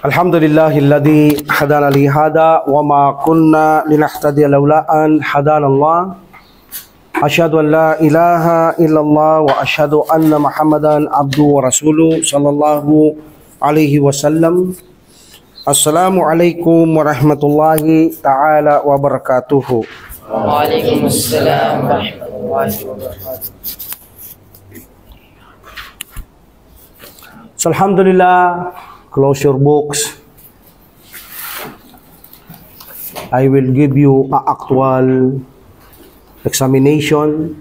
Alhamdulillahilladzi hadana li hada wa ma kunna linahtadiya laula an hadana Allah. Asyhadu an la ilaha illallah wa asyhadu anna Muhammadan abduhu wa rasuluhu sallallahu alaihi wasallam. Assalamualaikum warahmatullahi taala wabarakatuh. Waalaikumsalam warahmatullahi wabarakatuh. So, alhamdulillah, close your books. I will give you an actual examination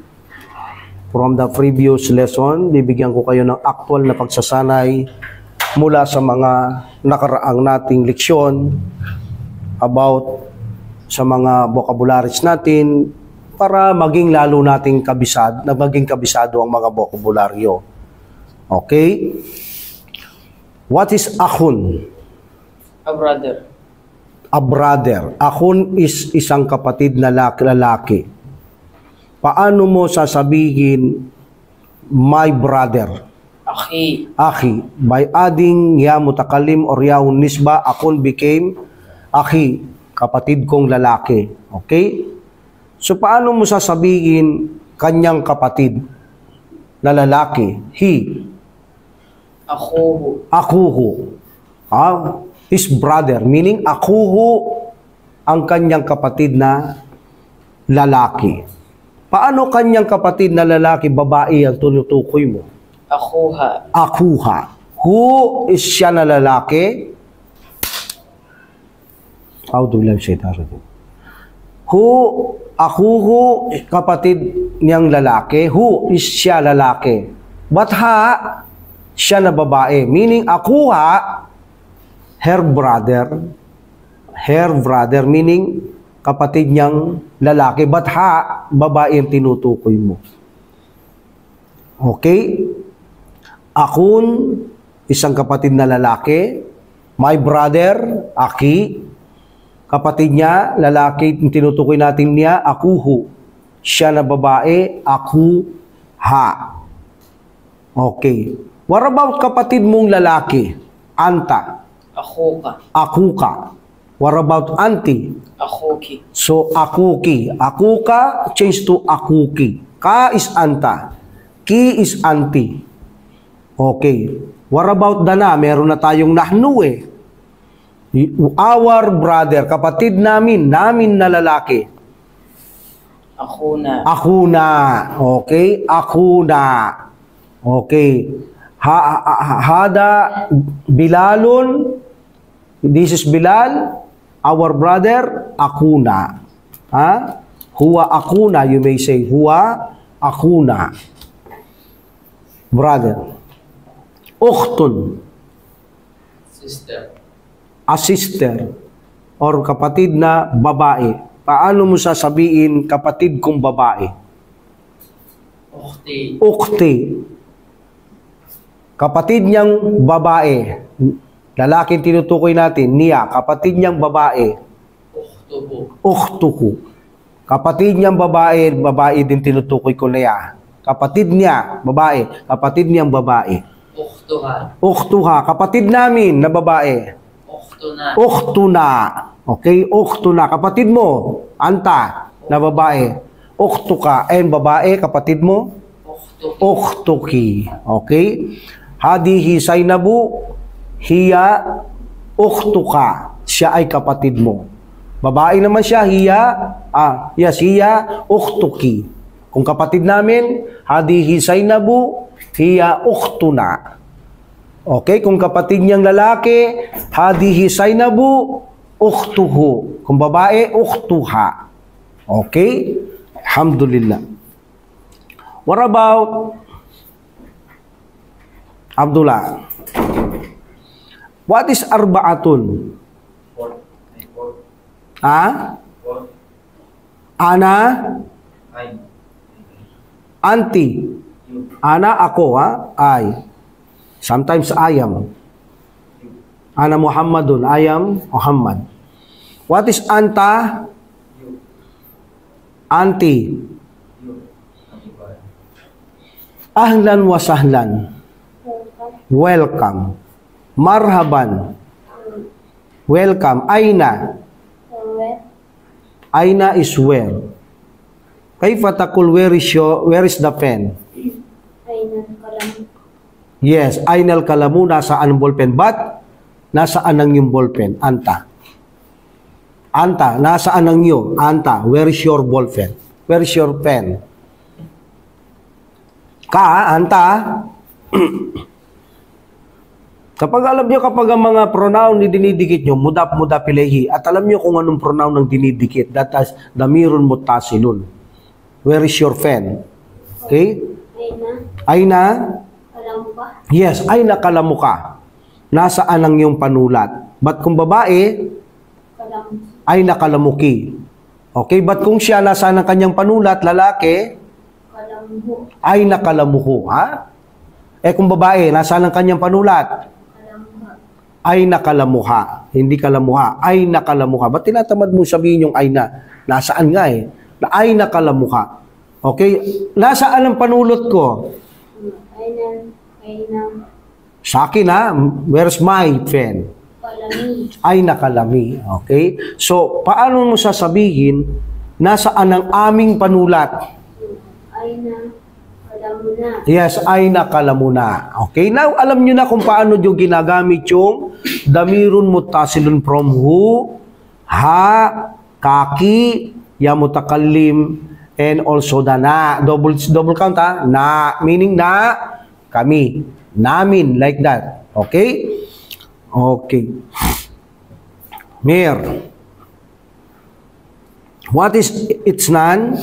from the previous lesson. Bibigyan ko kayo ng actual na pagsasanay mula sa mga nakaraang nating leksyon about sa mga vocabularies natin para maging lalo nating kabisado ang mga bokabularyo. Okay? What is akhun? A brother. A brother. Akhun is isang kapatid na lalaki. Paano mo sasabihin my brother? Akhi. Akhi. By adding ya mutakalim or ya nisba, akhun became akhi, kapatid kong lalaki. Okay? So paano mo sasabihin kanyang kapatid na lalaki? He. Akhuhu. Akuhu. His brother. Meaning, akuhu ang kanyang kapatid na lalaki. Paano kanyang kapatid na lalaki, babae ang tinutukoy mo? Akhuha. Akuha. Who is siya na lalaki? Who, akuhu, kapatid niyang lalaki. Who is siya lalaki? But ha, siya na babae. Meaning, akuha, her brother, meaning, kapatid niyang lalaki. But ha, babae ang tinutukoy mo. Okay? Akun, isang kapatid na lalaki. My brother, aki. Kapatid niya, lalaki, tinutukoy natin niya, akuhu. Siya na babae, akuha. Okay. What about kapatid mong lalaki? Anta. Akhuka. Akuka. What about auntie? Akhuki. So, akuki. Akuka, change to akuki. Ka is anta. Ki is auntie. Okay. What about dana? Meron na tayong nahnu eh. Our brother, kapatid namin na lalaki. Akhuna. Akhuna. Okay. Akhuna. Okay. Hada Bilalun. This is Bilal. Our brother, Akuna. Huwa Akuna, you may say. Huwa Akuna. Brother. Ukhtun. Sister. A sister. Or kapatid na babae. Paano mo sasabihin kapatid kong babae? Ukhti. Ukhti. Kapatid niyang babae. Lalaking tinutukoy natin, niya. Kapatid niyang babae. Ukhtuhu. Ukhtuhu. Kapatid niyang babae, babae din tinutukoy ko niya. Kapatid niya, babae. Kapatid niyang babae. Ukhtuha. Ukhtuha. Kapatid namin na babae. Ukhtuna. Ukhtuna. Okay? Ukhtuna. Kapatid mo, anta, na babae. Ukhtuka. And babae, kapatid mo? Ukhtuki. Ukhtuki. Okay? Hadihi Zainabu, hiya ukhtuka. Siya ay kapatid mo. Babae naman siya, hiya ukhtuki. Kung kapatid namin, hadihi Zainabu, hiya ukhtuna. Okay? Kung kapatid niyang lalaki, hadihi Zainabu, ukhtuhu. Kung babae, ukhtuha. Okay? Alhamdulillah. What about Abdullah? What is arba'atun? Ana? Auntie. Ana ako, I. Sometimes I am. Ana Muhammadun. I am Muhammad. What is anta? Auntie. Ahlan wa sahlan. Welcome. Marhaban. Welcome. Aina. Where? Aina is where. Kaifa takul where is the pen? Aina kalamu. Yes, ainal kalamu, nasaan ang ballpen? But, nasaan ang yung ballpen? Anta. Anta, nasaan ang iyo? Anta, where is your ballpen? Where is your pen? Ka, anta. Kapag alam niyo, kapag ang mga pronoun ni dinidikit nyo, mudap, mudapilehi, at alam niyo kung anong pronoun ang dinidikit, that is, damirun mutasilun. Where is your pen? Okay? Aina. Aina. Kalamu ka? Yes, aina kalamu ka. Nasaan ang iyong panulat? But kung babae, Kalamu. ay nakalamuki. Okay, but kung siya nasaan ang kanyang panulat, lalaki, Kalamu. ay nakalamuho. Ha? Eh kung babae, nasaan ang kanyang panulat? Kalamu ka? Ay nakalamuha. Hindi kalamuha, ay nakalamuha. Ba't tinatamad mo sabihin yung ay na? Nasaan nga eh? Na ay nakalamuha. Okay? Nasaan ang panulot ko? Aina. Aina. Sa akin ha? Where's my pen? Kalami. Ay nakalami. Okay? So, paano mo sasabihin nasaan ang aming panulat? Aina. Kalamu na. Yes, ay nakalamu na. Okay? Now, alam nyo na kung paano nyo ginagamit yung damirun mutasilun from who, ha, kaki, ya mutakallim, and also the na. Double count ha? Na, meaning na, kami. Namin, like that. Okay? Okay. Mir. What is its nan?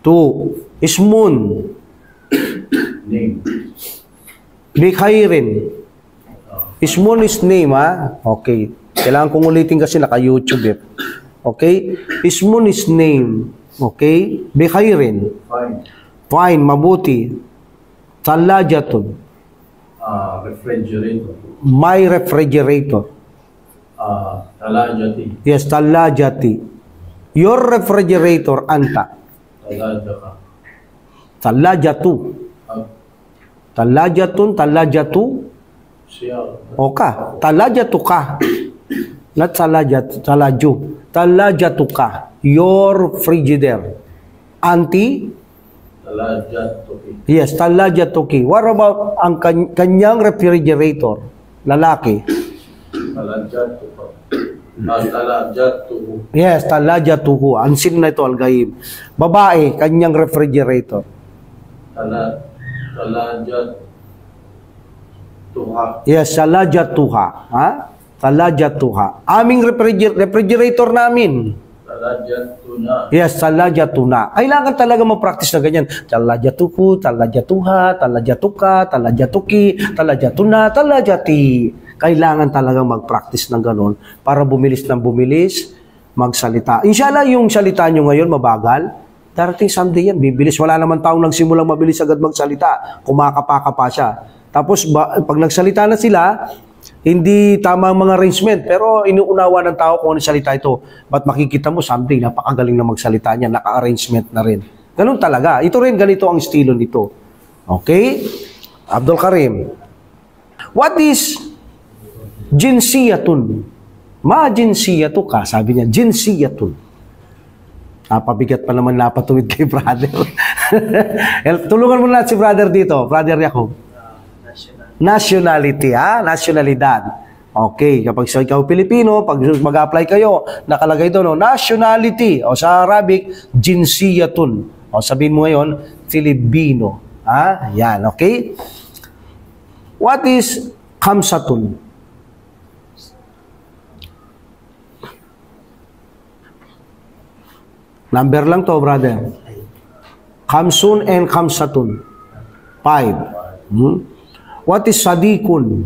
Two. Ismun. Name. Bikhairin. Ismun is name, ha? Okay. Kailangan kong ulitin kasi naka-YouTube eh. Okay? Ismun is name. Okay? Bikhairin. Fine. Fine, mabuti. Talajatun. Refrigerator. My refrigerator. Talajati. Yes, talajati. Your refrigerator, anta. Talajaka. Talajatu. Talajatun, talajatu. Siya. Oka. Talajatu ka. Not talaju. Talajatu ka. Your frigidaire. Anti? Talajatuki. Yes, talajatuki. What about ang kanyang refrigerator? Lalaki. Talajatuka. Talajatuhu. Yes, talajatuhu. Ansin na ito, al-gaib. Babae, kanyang refrigerator. Talajatuha. Yes, talajatuha. Ha? Talajatuha. Aming refrigerator namin. Talajatuna. Yes, talajatuna. Kailangan talaga mag-practice na ganyan. Talajatuku, talajatuha, talajatuka, talajatuki, talajatuna, talajati. Kailangan talaga mag-practice ng ganon para bumilis ng bumilis, magsalita. Inshallah, yung salita nyo ngayon mabagal. Darating someday yan, bibilis. Wala naman taong nagsimulang mabilis agad magsalita. Kumakapa-kapa siya. Tapos, pag nagsalita na sila, hindi tama ang mga arrangement, pero inuunawa ng tao kung ano salita ito. But makikita mo, someday, napakagaling na magsalita niya, naka-arrangement na rin. Ganun talaga. Ito rin, ganito ang estilo nito. Okay? Abdul Karim. What is jinsiyatun? Ma jinsiyatu ka? Sabi niya, jinsiyatun. Pabigat pa naman napatuwid kay brother. Tulungan mo na si brother dito, brother Jacob. Nationality, ha? Nationalidad. Okay, kapag so ikaw Pilipino, pag mag-apply kayo, nakalagay doon, no? Nationality. O sa Arabic, jinsiyatun. O sabihin mo ngayon, Filipino. Ha? Yan, okay? What is khamsatun? Number lang to, brother. Khamsun and khamsatun. 5. What is sadikun?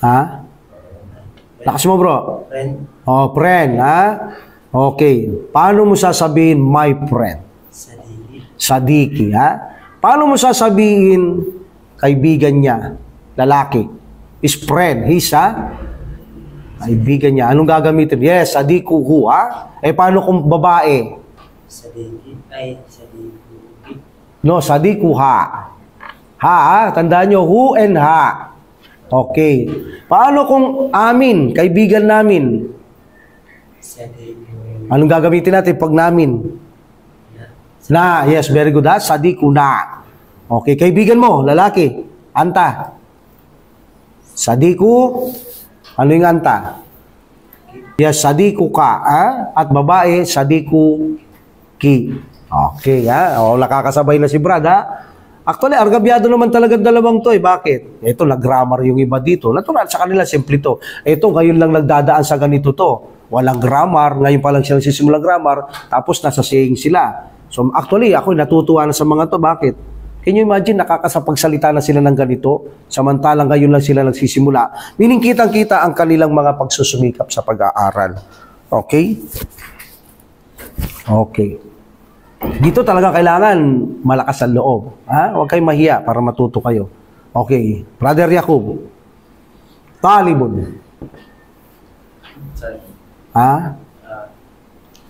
Ha? Lakas mo, bro. Friend. Oh, friend, ha? Okay. Paano mo sasabihin, my friend? Sadiki. Sadiki, ha? Paano mo sasabihin, kaibigan niya, lalaki? Is friend, his, ha? Kaibigan niya. Anong gagamitin? Yes, sadikuhu, ha? Eh, paano kung babae? Sadiki. Ay, sadiki. No, sadikuha. Ha, tandaan nyo, who and ha. Okay. Paano kung amin, kaibigan namin? Anong gagamitin natin pag namin? Na, yes, very good ha. Sadiku na. Okay, kaibigan mo, lalaki. Anta. Sadiku, ano yung anta? Yes, sadiku ka. Ha? At babae, sadiku ki. Okay, ha? O, nakakasabay na si Brad, ha? Actually, argabyado naman talaga dalawang to, eh. Bakit? Ito, nag-grammar yung iba dito. Natural, sa kanila, simple to. Ito, ngayon lang nagdadaan sa ganito to. Walang grammar, ngayon pa lang sila nagsisimula grammar, tapos nasa saying sila. So, actually, ako natutuwa na sa mga to. Bakit? Can you imagine, nakakasapagsalita na sila ng ganito, samantalang ngayon lang sila nagsisimula. Meaning, kitang-kita ang kanilang mga pagsusumikap sa pag-aaral. Okay? Okay. Dito talaga kailangan malakas ang loob. Ha? Huwag kayong mahiya para matuto kayo. Okay. Brother Jacob. Talibun. Ha?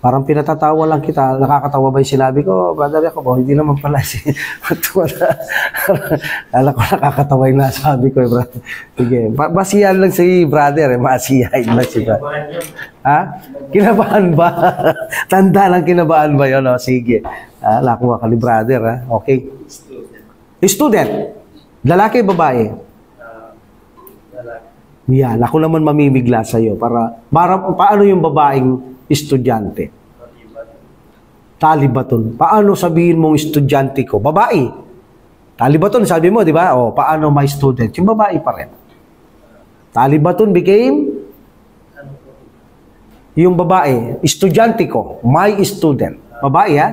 Parang pinatatawa lang kita. Nakakatawa ba yung sinabi ko? Brother Jacob, oh, hindi naman pala. Alam ko nakakatawa yung nasabi ko. Brother. Sige. Masiyahan lang si brother. Masiyahan lang si brother. Ha? Kinabahan ba? Tanda lang kinabahan ba yun? O, sige. Lakuha ka ni brother. Ha? Okay. Student. Lalaki, babae? Yan. Ako naman mamimigla sa'yo. Paano yung babaeng estudyante? Talibaton. Paano sabihin mong estudyante ko? Babae. Talibaton, sabi mo, di ba? O, paano my student? Yung babae pa rin. Talibaton became yung babae, estudyante ko, my student. Babae, ha?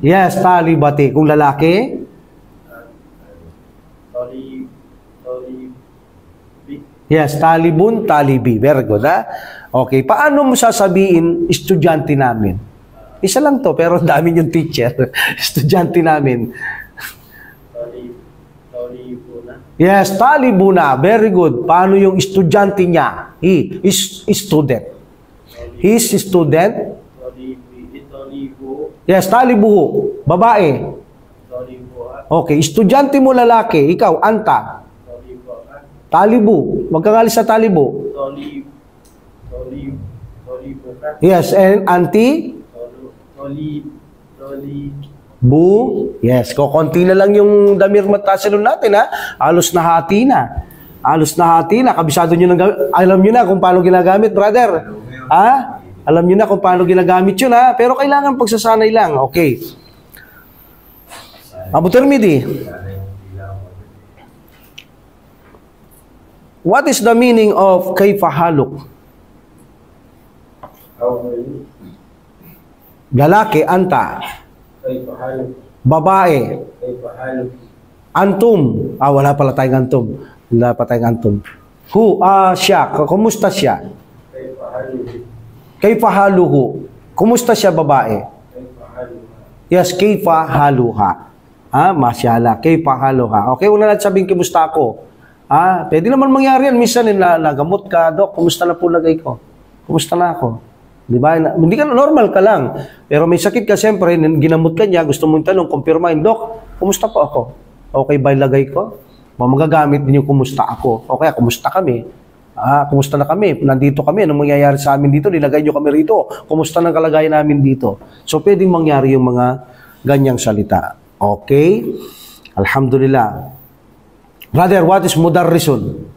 Yes, talibati. Kung lalaki? Yes, talibun, talibi. Very good, ha? Okay, paano mo sasabihin estudyante namin? Isa lang to, pero dami yung teacher. Estudyante namin. Yes, talibuna. Very good. Paano yung estudyante niya? He is student. He is student. Yes, talibuhu. Babae. Okay, estudyante mo lalaki. Ikaw, anta. Talibu. Huwag kang alis sa talibu. Yes, and auntie? Bu. Yes, kukunti na lang yung damir matasilon natin, ha? Alos na hati na. Alos na hati na. Kabisado nyo ng alam nyo na kung paano ginagamit, brother. Ha? Alam nyo na kung paano ginagamit yun, ha? Pero kailangan pagsasanay lang. Okay. Abu Tirmidhi. What is the meaning of kayfa haluk? Lalaki, anta. Babae. Antum. Wala pala tayong antum. Wala pa tayong antum. Who? Siya. Kumusta siya? Kayfa haluhu. Kumusta siya, babae? Yes, kayfa haluha. Masyala. Kayfa haluha. Okay, una natin sabihin, kumusta ako? Pwede naman mangyari yan. Minsan, nagamot ka, Dok. Kumusta na po lagay ko? Kumusta na ako? Di ba? Hindi ka, normal ka lang. Pero may sakit ka, siyempre, ginamot ka niya, gusto mong tanong, kumpirmahin, Dok, kumusta po ako? Okay ba lagay ko? Magagamit din yung kumusta ako. Okay, kumusta kami? Kumusta na kami? Nandito kami. Anong mangyayari sa amin dito? Nilagay nyo kami rito. Kumusta na kalagayan namin dito? So, pwedeng mangyari yung mga ganyang salita. Okay? Alhamdulillah. Brother, what is mudarrisun?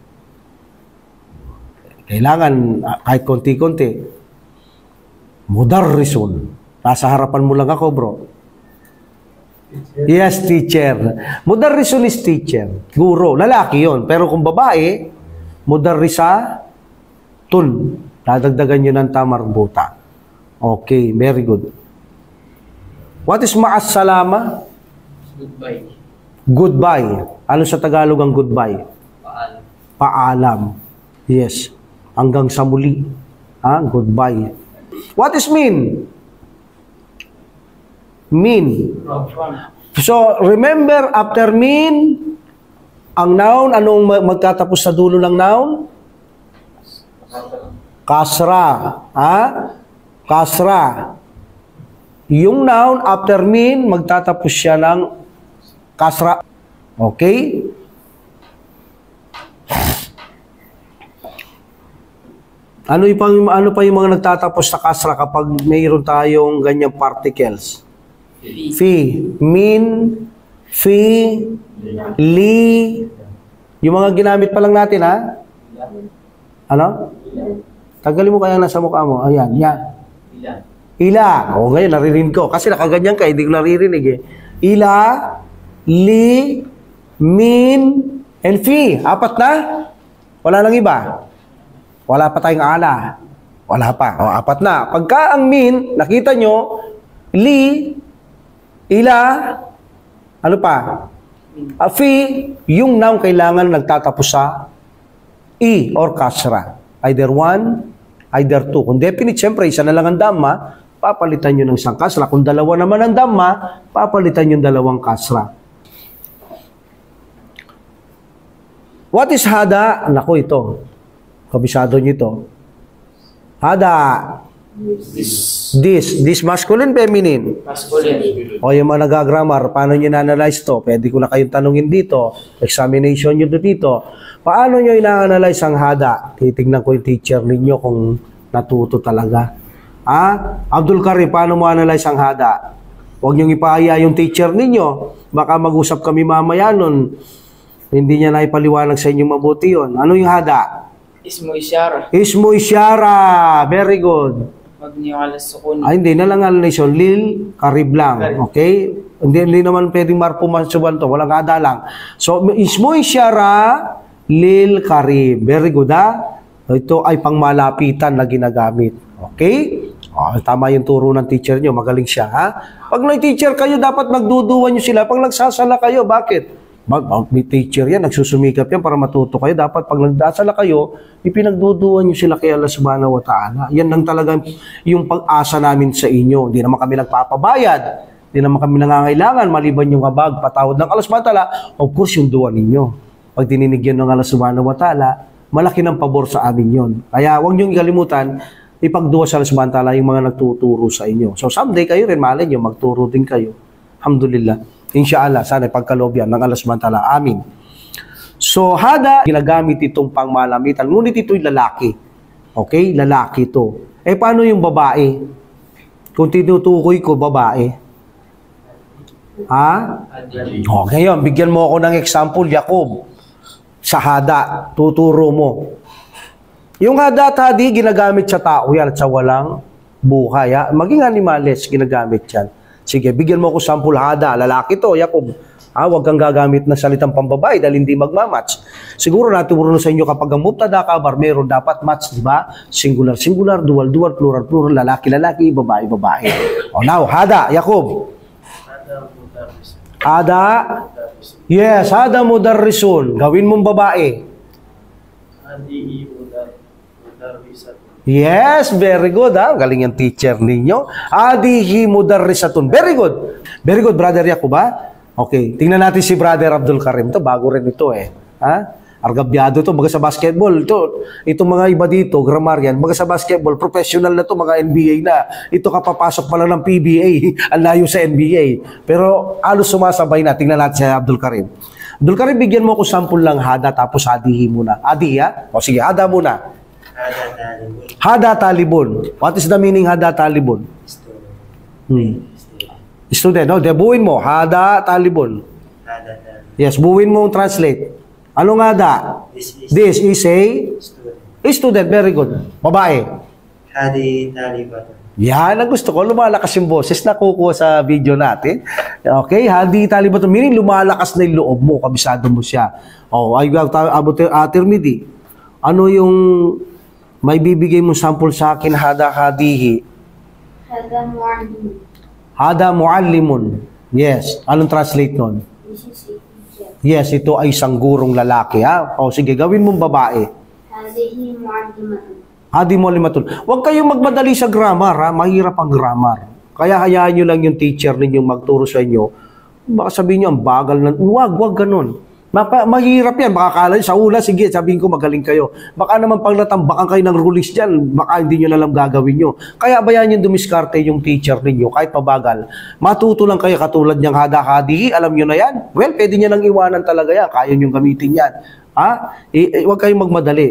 Kailangan, kahit konti-konti, mudarrisun. Nasa harapan mo lang ako, bro. Yes, teacher. Mudarrisun is teacher. Guro. Lalaki yon. Pero kung babae, mudarrisa tun. Dadagdagan nyo ng tamarbuta. Okay, very good. What is ma'as salama? Goodbye. Goodbye. Ano sa Tagalog ang goodbye? Paalam. Paalam. Yes. Hanggang sa muli. Goodbye. What is mean? Mean. So, remember, after mean, ang noun, anong magtatapos sa dulo ng noun? Kasra. Kasra. Yung noun, after mean, magtatapos siya ng Kasra. Okay? Ano pa yung mga nagtatapos sa kasra kapag mayroon tayong ganyang particles? Fi, min, fi, li. Yung mga ginamit pa lang natin, ha? Ano? Tanggalin mo kaya nasa mukha mo. Ayan, yan. Ila. O, ngayon, naririnig ko. Kasi nakaganyan ka, hindi ko naririnig eh. Ila, li, min, and fi. 4 na? Wala nang iba? Wala pa tayong ala. Wala pa. O, 4 na. Pagka ang min, nakita nyo, li, ila, ano pa? Fi, yung noun kailangan nagtatapos sa i or kasra. Either 1, either 2. Kung definite, siyempre, isa na lang ang dhamma, papalitan nyo ng isang kasra. Kung 2 naman ang dhamma, papalitan nyo 2 kasra. What is hada? Naku, ito. Kabisado nyo ito. Hada. This masculine, feminine? Masculine. O yung mga nag-grammar, paano nyo na-analyze to? Pwede ko na kayong tanungin dito. Examination nyo dito. Paano nyo ina-analyze ang hada? Titignan ko yung teacher ninyo kung natuto talaga. Abdul Karim, paano mo analyze ang hada? Huwag nyo ipaaya yung teacher ninyo. Baka mag-usap kami mamaya nun. Hindi niya na ipaliwanag sa inyo mabuti yun. Ano yung hada? Ismo isyara. Ismo isyara. Very good. Magniwalas sukun. Hindi na lang analyze yun. Lil, karib lang. Okay? Hindi naman pwedeng marpumansuban to. Walang hada lang. So, ismo isyara, lil, karib. Very good, ha? Ito ay pangmalapitan na ginagamit. Okay? Tama yung turo ng teacher nyo. Magaling siya, ha? Pag nag-teacher kayo, dapat magduduwan nyo sila. Pag nagsasala kayo, bakit? May teacher yan, nagsusumikap yan para matuto kayo. Dapat pag nagdasala kayo, ipinagduduan nyo sila kay Allah subhanahu wa ta'ala. Yan lang talaga yung pag-asa namin sa inyo. Hindi naman kami nagpapabayad. Hindi naman kami nangangailangan maliban yung kabag, patawad ng Allah subhanahu wa ta'ala. Of course, yung duwa ninyo. Pag dininigyan ng Allah subhanahu wa ta'ala, malaki ng pabor sa amin yon. Kaya huwag nyo ikalimutan, ipagduwa sa Allah subhanahu wa ta'ala yung mga nagtuturo sa inyo. So someday kayo rin, malay nyo, magturo din kayo. Alhamdulillah. Inshallah, sana pagkaloob yan ng Allah subhanahu wa ta'ala. Amin. So, hada, ginagamit itong pangmalamitan. Ngunit ito'y lalaki. Okay? Lalaki ito. Paano yung babae? Kung tinutukoy ko, babae. Ha? O, ngayon, bigyan mo ako ng example, Jacob. Sa hada, tuturo mo. Yung hada at hadi, ginagamit sa tao yan at sa walang buhay. Ha? Maging animales, ginagamit yan. Sige, bigyan mo ako sample hada. Lalaki to, Jacob. Huwag kang gagamit ng salitang pambabae dahil hindi magmamatch. Siguro naturo sa inyo kapag ang mubtada kabar, meron dapat match, di ba? Singular, singular, dual, dual, plural, plural, lalaki, lalaki, babae, babae. Now, hada, Jacob. Hada. Yes, hada mudarrisun. Gawin mong babae. Yes, very good, ha? Galing yung teacher ninyo. Adihi mudarrisatun. Very good. Very good, Brother Jacob, ha? Okay, tingnan natin si Brother Abdul Karim. Ito, bago rin ito, eh. Ha? Argabyado to, baga sa basketball. Itong mga iba dito, grammarian, baga sa basketball, professional na to, mga NBA na. Ito kapapasok pa lang ng PBA, ang layo sa NBA. Pero alos sumasabay na. Tingnan natin si Abdul Karim. Abdul Karim, bigyan mo ko sample lang hada, tapos adihi muna. Adi, ha? O sige, hada muna. Hada talibun. What is the meaning hada talibun? Student. No, buuin mo. Hada talibun. Yes, buuin mo translate. Anong hada? This is a student. Very good. Babae. Hadi talibatun. Yan ang gusto ko. Lumalakas yung boses na kukuha sa video natin. Okay, hadi talibatun. Meaning lumalakas na yung loob mo. Kabisado mo siya. Oh, Tirmidhi. Ano yung may bibigay mo sample sa akin, hada hadihi? Hada muallim. Hada muallimun. Yes. Anong translate nun? This is a teacher. Yes, ito ay isang gurong lalaki. Ha? O sige, gawin mong babae. Hadihi muallimatun. Hadi muallimatun. Huwag kayong magmadali sa grammar. Ha? Mahirap ang grammar. Kaya hayaan nyo lang yung teacher ninyong magturo sa inyo. Baka sabihin nyo, ang bagal na. Huwag ganun. Mahirap yan. Baka kala sa una, sige, sabihin ko magaling kayo. Baka naman pag natambakan kayo ng rulis dyan, baka hindi nyo nalang gagawin nyo. Kaya bayan yung dumiskarte yung teacher ninyo, kahit mabagal. Matuto lang kayo katulad niyang hada-hadi, alam nyo na yan. Well, pwede nyo nang iwanan talaga yan. Kaya nyo gamitin yan. Huwag kayong magmadali.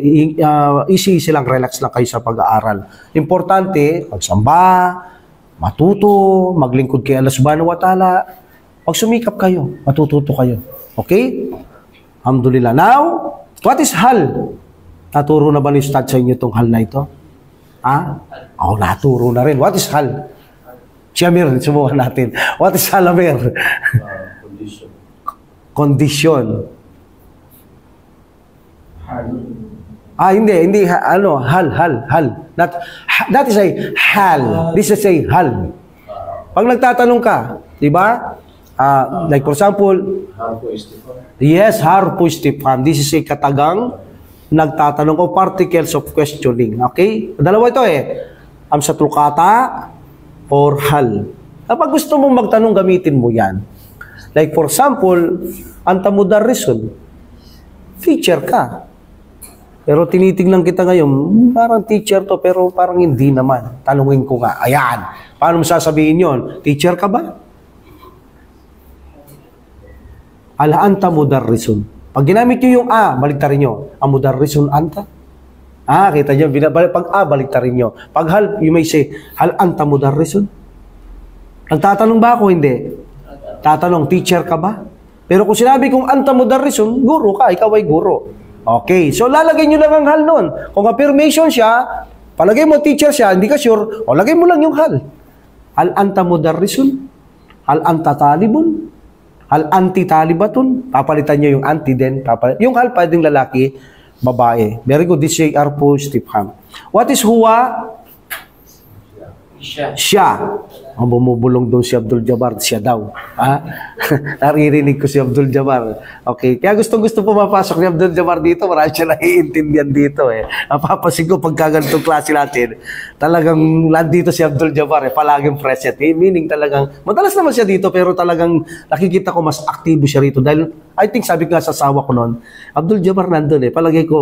Easy lang, relax lang kayo sa pag-aaral. Importante, magsamba, matuto, maglingkod kay Allah subhanahu wa ta'ala. Pag sumikap kayo, matututo kayo. Okay? Alhamdulillah. Now, what is hal? Naturo na ba ni Ustad sa inyo itong hal na ito? Naturo na rin. What is hal? Shamir, subukan natin. What is hal, Amir? Condition. Condition. Hindi. Hal. That is a hal. This is a hal. Pag nagtatanong ka, di ba? Like for example, Harpo istifam. yes, harpo istifham. This is a katagang nagtatanong o particles of questioning. Okay? Dalawa ito amsatul kata or hal. Kapag gusto mong magtanong, gamitin mo yan. Like for example, anta mudarrisun. Teacher ka. Pero tinitingnan kita ngayon, parang teacher to, pero parang hindi naman. Tanungin ko nga, ayan. Paano mo sasabihin yon? Teacher ka ba? Ala anta mudarrisun. Pag ginamit nyo yung baliktarin nyo. Mudarrisun anta. Kita nyo, pag baliktarin nyo. Pag hal, you may say, hal anta mudarrisun. Nagtatanong ba ako? Hindi. Tatanong, teacher ka ba? Pero kung sinabi kong anta mudarrisun, guro ka, ikaw ay guro. Okay, so lalagay nyo lang ang hal nun. Kung affirmation siya, palagay mo teacher siya, hindi ka sure, lagay mo lang yung hal. Hal anta mudarrisun? Hal anta talibun? Hal anti-talibatun? Papalitan nyo yung anti din. Yung hal, pwedeng lalaki, babae. Very good. This is arpo istifham. What is huwa? Siya. Ang bumubulong doon si Abdul Jabbar, siya daw. Naririnig ko si Abdul Jabbar. Okay. Kaya gustong-gusto pumapasok ni Abdul Jabbar dito. Marami siya naiintindihan dito. Napapasin ko pagka ganitong klase natin, talagang nandito si Abdul Jabbar. Palaging present. Meaning talagang, madalas naman siya dito, pero talagang nakikita ko mas aktibo siya rito. Dahil, I think sabi ko nga sa asawa ko noon, Abdul Jabbar nandun Palagay ko,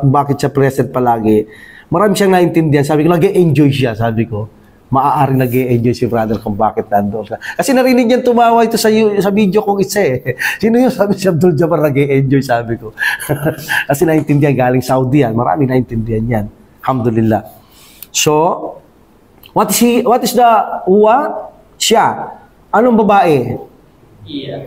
bakit siya present palagi. Marami siyang naintindihan. Sabi ko, nag-enjoy siya, sabi ko. Maaaring nag-enjoy si brother kung bakit nandoon siya. Kasi narinig niyan tumawa ito sa video kong isa Sino yung sabi si Abdul Jabbar nag-enjoy, sabi ko. Kasi naintindihan, galing Saudi yan. Marami naintindihan yan. Alhamdulillah. So, what is the uwa? Siya. Anong babae?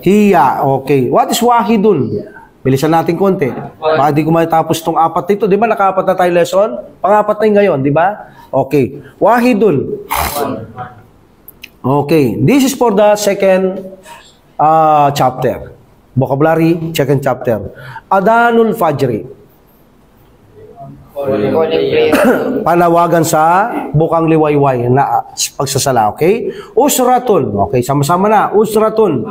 Hiya. Okay. What is wahidun? Bilisan natin konti. Baka di ko matapos itong apat nito. Di ba nakapat na tayo lesson? Pangapat na yung ngayon, di ba? Okay. Wahidun. Okay. This is for the second chapter. Vocabulary, second chapter. Adanul Fajri. Panawagan sa bukang liwayway na pagsasala, okay? Usratun, okay, sama-sama na, usratun.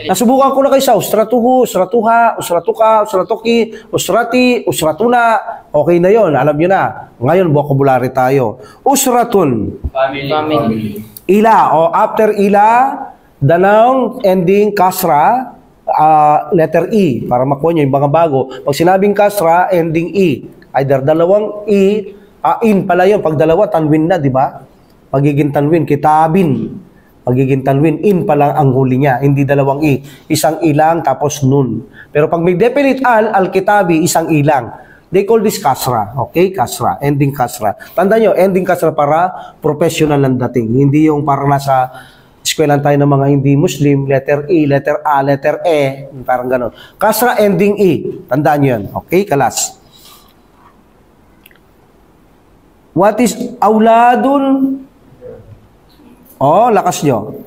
Nasubukan ko na kayo sa usratuhu, usratuha, usratuka, usratuki, usrati, usratuna, okay na yon, alam nyo na. Ngayon, vocabulary tayo. Usratun. Family. Ila, o after ila, the noun ending kasra, letter E, para makuha nyo yung mga bago. Pag sinabing kasra, ending E. Either dalawang in pala yun. Pag dalawa, tanwin na, di ba? Pagiging tanwin, kitabin. Pagiging tanwin, in pala ang huli niya. Hindi dalawang i. Isang ilang, tapos nun. Pero pag may definite al-kitabi, isang ilang. They call this kasra. Okay? Kasra. Ending kasra. Tandaan nyo, ending kasra para professional ang dating. Hindi yung parang nasa eskwelahan tayo ng mga hindi Muslim, letter E, letter A, letter E. Parang ganon. Kasra, ending E. Tandaan nyo yan. Okay? Kalas. What is awladun? Lakas nyo.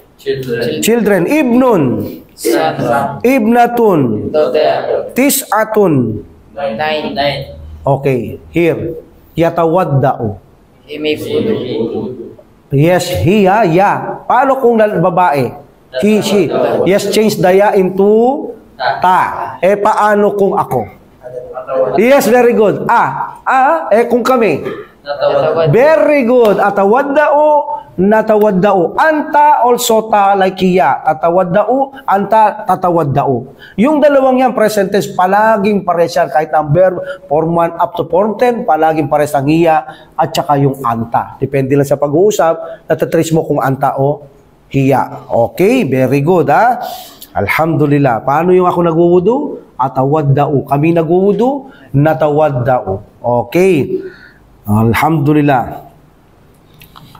Children. Ibnun. Ibnatun. Tis'atun. 9. Okay. Here. Yatawadda'u. Food. Yes, hiya, ya. Paano kung babae? He, she. Yes, change the ya into ta. Paano kung ako? Yes, very good. Kung kami. Natawad. Very good. Atawaddao, natawaddao. Anta also ta like hiya. Tatawaddao, anta tatawaddao. Yung dalawang yan, present tense, palaging pares yan. Kahit ang verb, form 1 up to form 10, palaging pares ang hiya at saka yung anta. Depende lang sa pag-uusap, natatrace mo kung anta o hiya. Okay, very good, ha? Alhamdulillah. Paano yung ako nagwuwudu? Atawaddao. Kami nagwuwudu, natawaddao. Okay. Alhamdulillah.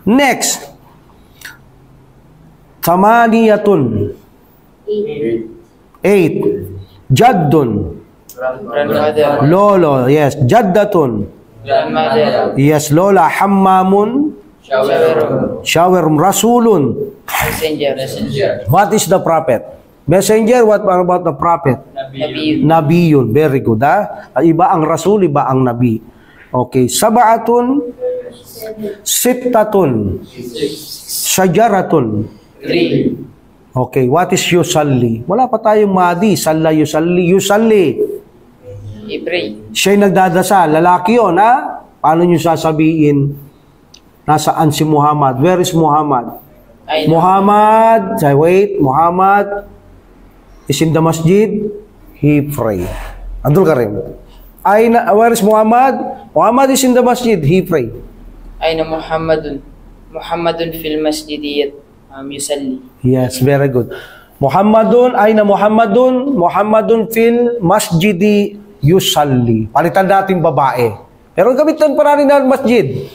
Next. Tamaniyatun. 8. Jaddun. Grandmother. Lolo. Yes. Jaddatun. Grandmother. Yes. Lola. Hammamun. Shower. Shower. Rasulun. Messenger. What is the prophet? Messenger. What about the prophet? Nabi. Nabiyun. Very good. Ha? Iba ang rasul, iba ang nabi. Okay. Sab'atun. Sittatun. Shajaratun. 3. Okay. What is yusalli? Wala pa tayong madi. Salla yusalli. Yusalli. I-pray. Siya'y nagdadasal. Lalaki yun, ha? Paano nyo sasabihin? Nasaan si Muhammad? Where is Muhammad? Muhammad. Wait. Muhammad is in the masjid. He pray. Abdul Karim. Where is Muhammad? Muhammad is in the masjid. He pray. Aina Muhammadun. Muhammadun fil masjidiyat. Yusalli. Yes, very good. Muhammadun, aina Muhammadun? Muhammadun fil masjidi yusalli. Palitan natin babae. Pero gamitan pa rin ng masjid.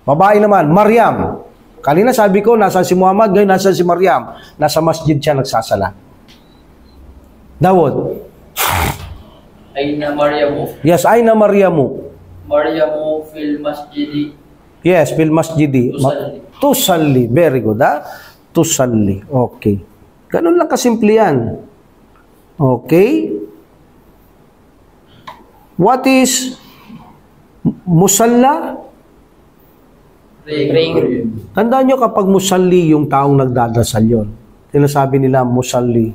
Babae naman, Maryam. Kanina sabi ko, nasa si Muhammad, ngayon nasa si Maryam. Nasa masjid siya nagsasala. Dawud. Aina Maryamu. Yes, aina Maryamu. Maryamu fil masjidi. Yes, fil masjidi. Tusalli. Tusalli. Very good, ha? Tusalli. Okay. Ganun lang kasimple yan. Okay. What is musalla? Praying room. Tandaan nyo kapag musalli yung taong nagdadasal yon. Sinasabi nila musalli.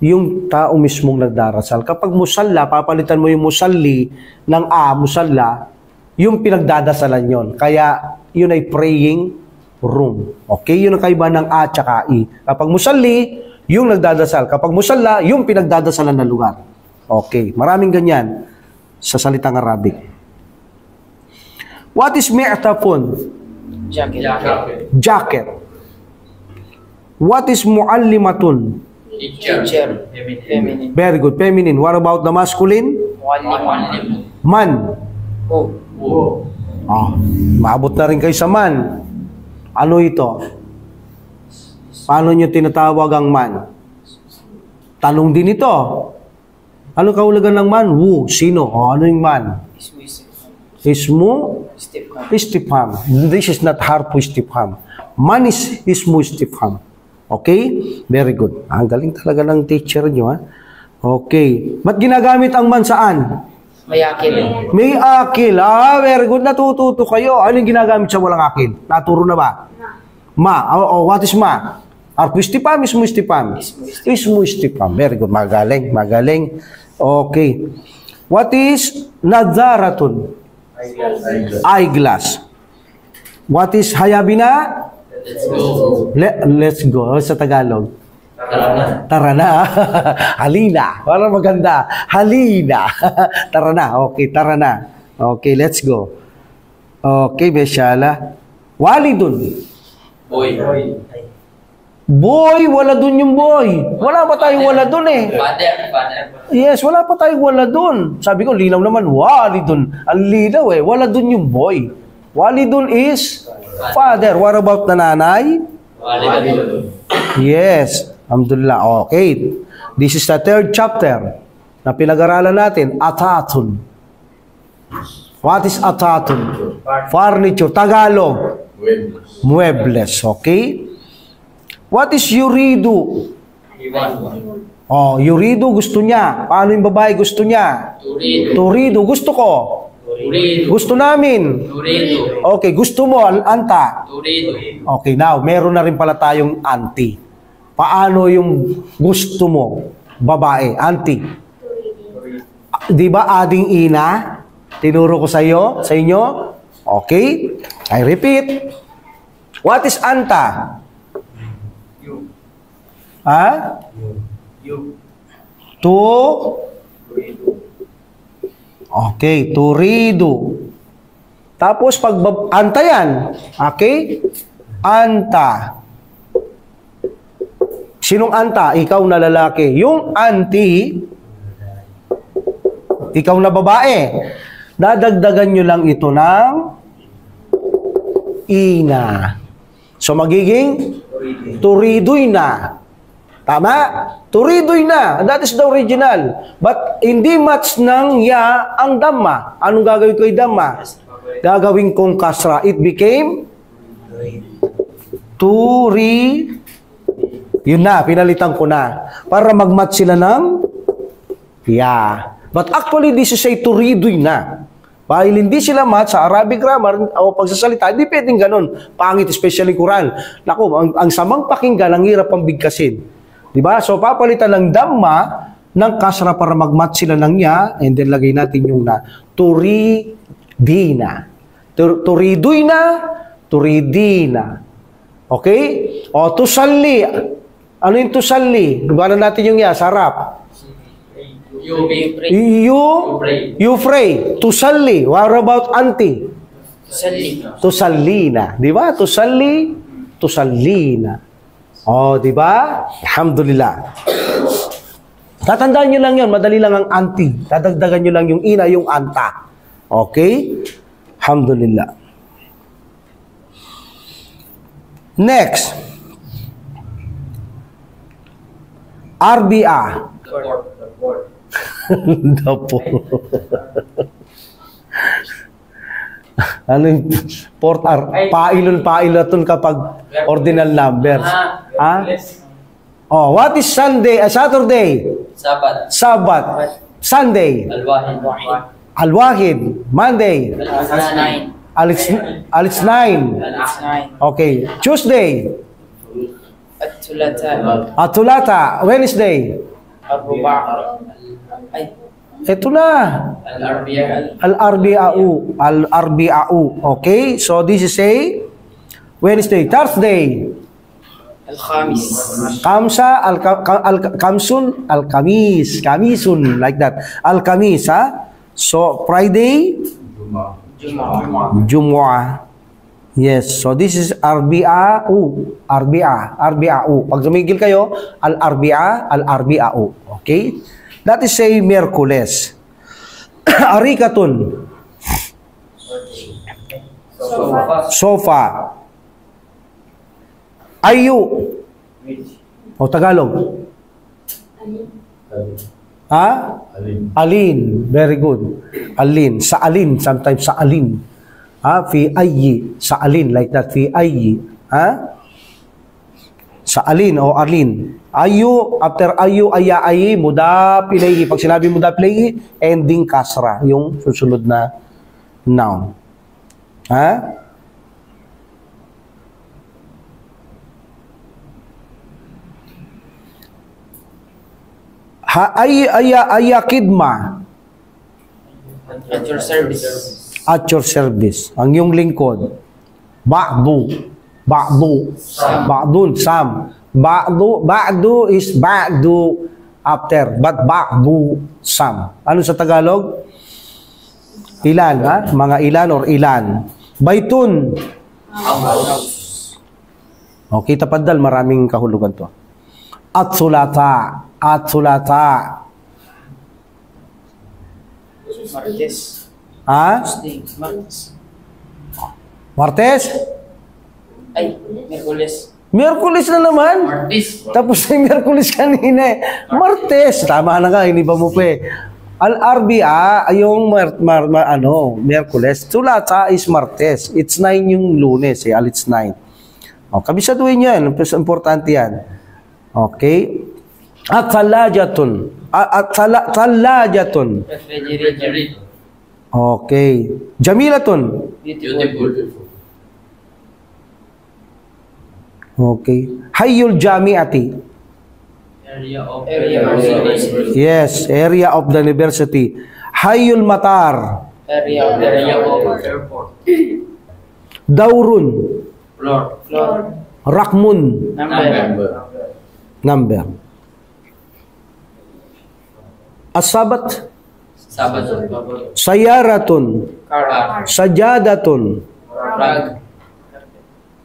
Yung tao mismong nagdarasal. Kapag musalla, papalitan mo yung musalli ng musalla, yung pinagdadasalan yon. Kaya yun ay praying room. Okay? Yun ang kaiba ng a tsaka i. Kapag musalli, yung nagdadasal. Kapag musalla, yung pinagdadasalan na lugar. Okay. Maraming ganyan sa salitang Arabic. What is mi'tafun? Jacket. Jacket. What is muallimatun? Teacher. Feminine. Very good. Feminine. What about the masculine? Muallim. Man. Oh. Maabot na rin kayo sa man. Ano ito? Paano nyo tinatawag ang man? Tanong din ito. Ano kahulugan ng man? Wu. Sino? Ano yung man? Ismu istifham. This is not harfu istifham. Man is ismu istifham. Okay? Very good. Ang galing talaga ng teacher nyo, ha? Okay. Ba't ginagamit ang man saan? May akil. May akil. Very good. Natututo kayo. Ano yung ginagamit sa walang akil? Naturo na ba? Ma. What is ma? Harfu istifham, ismu istifham. Ismu istifham. Very good. Magaling. Magaling. Okay. What is nadzaratun? Eyeglass. What is hayabina? Let's go. Let's go. Sa Tagalog. Tara na. Tara na. Halina. Parang maganda. Halina. Tara na. Okay, tara na. Okay, let's go. Okay, Beshala. Walidun. Boy. Boy, wala dun yung boy. Wala pa tayong wala dun eh. Father. Yes, wala pa tayong wala dun. Sabi ko, linaw naman, walidun. Ang linaw eh. Wala dun yung boy. Walidun is father. What about nanay? Walid. Yes. Alhamdulillah. Okay. This is the third chapter na pinag-aralan natin. Atatun. What is atatun? Furniture. Tagalog. Muebles. Okay. What is yuridu? Yuridu gusto niya. Paano yung babae gusto niya? Turidu. Gusto ko. Gusto namin. Okay, gusto mo, anta. Okay, now, meron na rin pala tayong anti. Paano yung gusto mo, babae, anti? Di ba ading ina? Tinuro ko sa inyo? Okay? I repeat. What is anta? Ha? To? Okay, turido. Tapos pag anta yan. Okay? Anta. Sinong anta? Ikaw na lalaki. Yung anti, ikaw na babae. Dadagdagan nyo lang ito ng ina. So magiging turidoy na. Tama? Turidoy na. That is the original. But hindi match ng ya ang dhamma. Anong gagawin ko yung dhamma? Gagawin kong kasra. It became turi. Yun na, pinalitan ko na. Para mag-match sila ng ya. But actually, this is a turidoy na. Dahil hindi sila match sa Arabic grammar o pagsasalita, hindi pwedeng ganun. Pangit, especially Quran. Naku, ang samang pakinggan, ang hirap pang bigkasin. Diba? So, papalitan ng dhamma ng kasra para mag-match sila ng ya, and then lagay natin yung na. Turidina. Turidoy na, turidina. Okay? O, tusalli. Ano yung tusalli? Gawa natin yung ya, sarap. You pray. Tusalli. What about anti? Tusalli. Tusallina. Di ba? Tusallina. Oh, di ba? Alhamdulillah. Tatandaan nyo lang yun. Madali lang ang anti. Dadagdagan nyo lang yung ina, yung anta. Okay? Alhamdulillah. Next. RBA. Dapo. Ano yung port pailon kapag ordinal numbers. Ha? Oh, what is Sunday? Saturday. Sabat. Sunday. Al-Wahid. Monday. Al-Ithnain. Okay. Tuesday. At-Tulata. Wednesday. Ito na. Al-Arbi'a'u. Okay? So, this is a Wednesday. Thursday. Al-Khamis. Kamsa. Kamsun. Al-Kamis. Kamisun. Like that. Al-Kamis. Ha? So, Friday. Jumu'ah. Yes. So, this is Arbi'a'u. Arbi'a'u. Pag sumigil kayo, Al-Arbi'a'u. Okay? That is say Miyerkules. Arikatun. Sofa. Ayu. O Tagalog. Ha? Alin. Very good. Alin. Sa alin. Sometimes sa alin. Ha? Fi ayyi. Sa alin. Like that. Fi ayyi. Ha? Sa alin o alin. Ayu, after ayu, aya, ayi, mudaf ilayhi. Pag sinabi mudaf ilayhi, ending kasra, yung susunod na noun. Ha? Aya, kidma. At your service. At your service. Ang yung lingkod. Ba'du. Ba'dun, some. Ba'du is ba'du after, but ba'du some. Ano sa Tagalog? Ilan, ha? Mga ilan or ilan. Baitun. Okay, tapadal, maraming kahulugan to. At-sulata. Martes. Ha? Martes? Ay, Miyerkules. Miyerkules na naman. Tapos yung Miyerkules kanina eh. Martes. Tama na nga, hindi ba mo pa eh. Al-Arbi'a, yung Miyerkules. Sulata is Martes. It's 9 yung Lunes eh. It's 9. O, kabisaduhin yan. Importante yan. Okay. At talajatun. Talajatun. Refrigerator. Okay. Jamilatun. Beautiful. Okay. Hayyul jami'ati. Area of university. Yes, area of the university. Hayul Matar. Area of airport. Daurun. Floor. Rakmun. Number. Number. Asabat. Sabat. Sayaratun. Car. Sajadatun. Rag.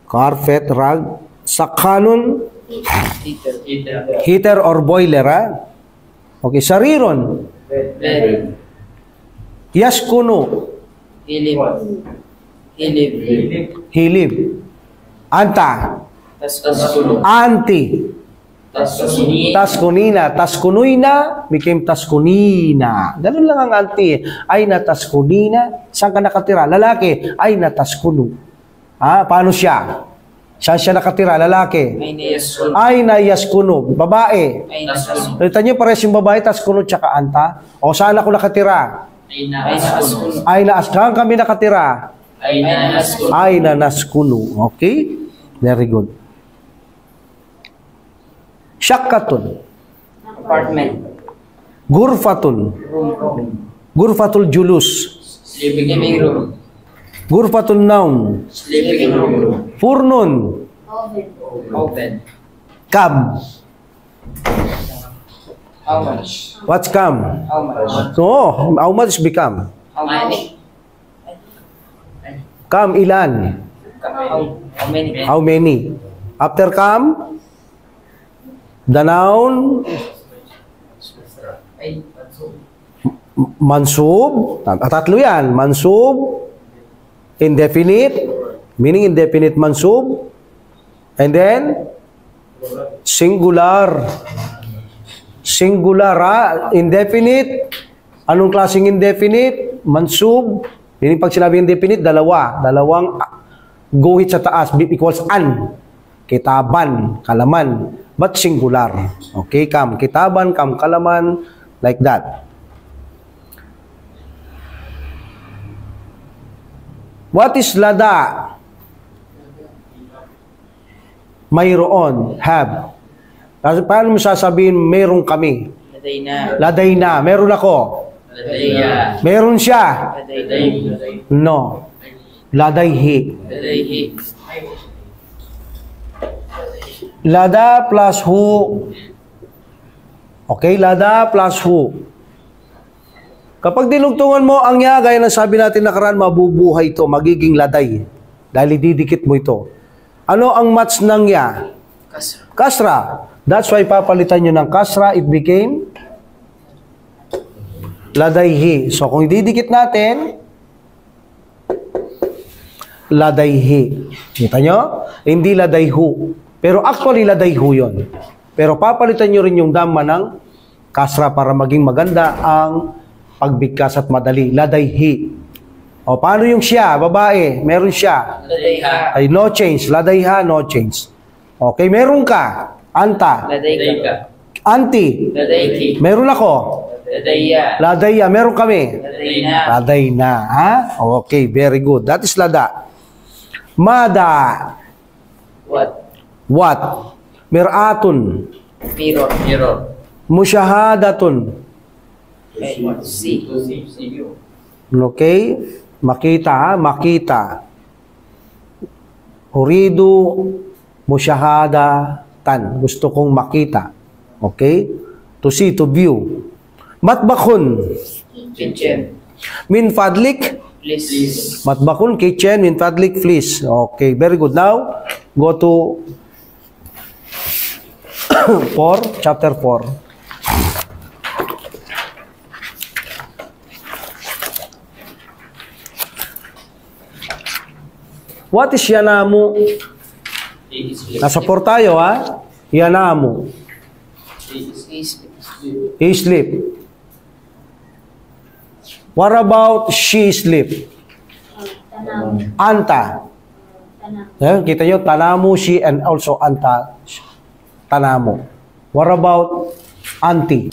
Carpet, rug. Sakhanun. Heater. Heater or boiler, ha? Okay, sariron. Bed. Yaskunu. Hilib. Hilib. Anta. Taskuno. Anti. Taskunini. Taskunina. Taskunuina became taskunina. Ganun lang ang anti. Ay na taskunina. Saan ka nakatira? Lalaki. Ay na taskunu. Ha? Paano siya? Saan siya nakatira? Lalaki. Ay niyaskun. Ay na yaskunu. Babae. Ay naskun. Kita niyo pares yung babae, taskunu tsaka anta. O saan ako nakatira? Ay naskun. Ay na saan kami nakatira? Ay naskun. Ay na naskunu. Okay? Very good. Shakkatun. Apartment. Gurfatun. Room. Gurfatul julus. Living room. Gurfatul naum. Living room. Furnun. Open. Kam. How much? What's kam? How much? No, how much become? How many? Kam ilan? How many? How many? After kam, the noun, Ay, mansub. Tatlo yan. Mansub, indefinite, meaning indefinite mansub, and then singular. Singular, ha? Indefinite. Anong klaseng indefinite? Mansub. Meaning pag sinabi indefinite, dalawa. Dalawang guhit sa taas equals an. Kitaban, kalaman. But singular. Okay, kam kitaban, kam kalaman, like that. What is lada? Mayroon, have. Paano mo sasabihin, meron kami? laday na. Laday na, meron ako. Ladaya. Meron siya. Laday. No. Ladayhi. Ladayhi. Lada plus hu. Okay, lada plus hu. Kapag dinugtungan mo ang ya, gaya ng sabi natin nakaraan, mabubuhay ito, magiging laday. Dahil didikit mo ito. Ano ang match ng ya? Kasra. Kasra. That's why papalitan nyo ng kasra, it became ladayhi. So kung didikit natin, ladayhi. Kita nyo? Hindi ladayhu. Pero actually ladayhu yun. Pero papalitan nyo rin yung dama ng kasra para maging maganda ang pagbigkas at madali. Ladayhi. O paano yung siya? Babae. Meron siya. Ladayha. Ay no change. Ladayha, no change. Okay, meron ka. Anta. Ladayka. Anti. Ladayki. Meron ako. Ladaya. Ladaya. Meron kami. Ladayna. Laday na. Ha? Okay, very good. That is lada. Mada. What? What? Miratun. Mirror. Musyahadatun. See. Okay? Makita, ha? Makita. Uridu musyahadatan. Gusto kong makita. Okay? To see, to view. Matbakun. Kitchen. Min fadlik. Please. Matbakun, kitchen, min fadlik, please. Okay, very good. Now, go to 4, chapter 4. What is yanamu? Nasa 4 tayo, ha? Yanamu. He sleep. What about she sleep? Tanam. Anta. Tanam. Kita nyo, tanamu, she, and also anta, tanamu. What about auntie?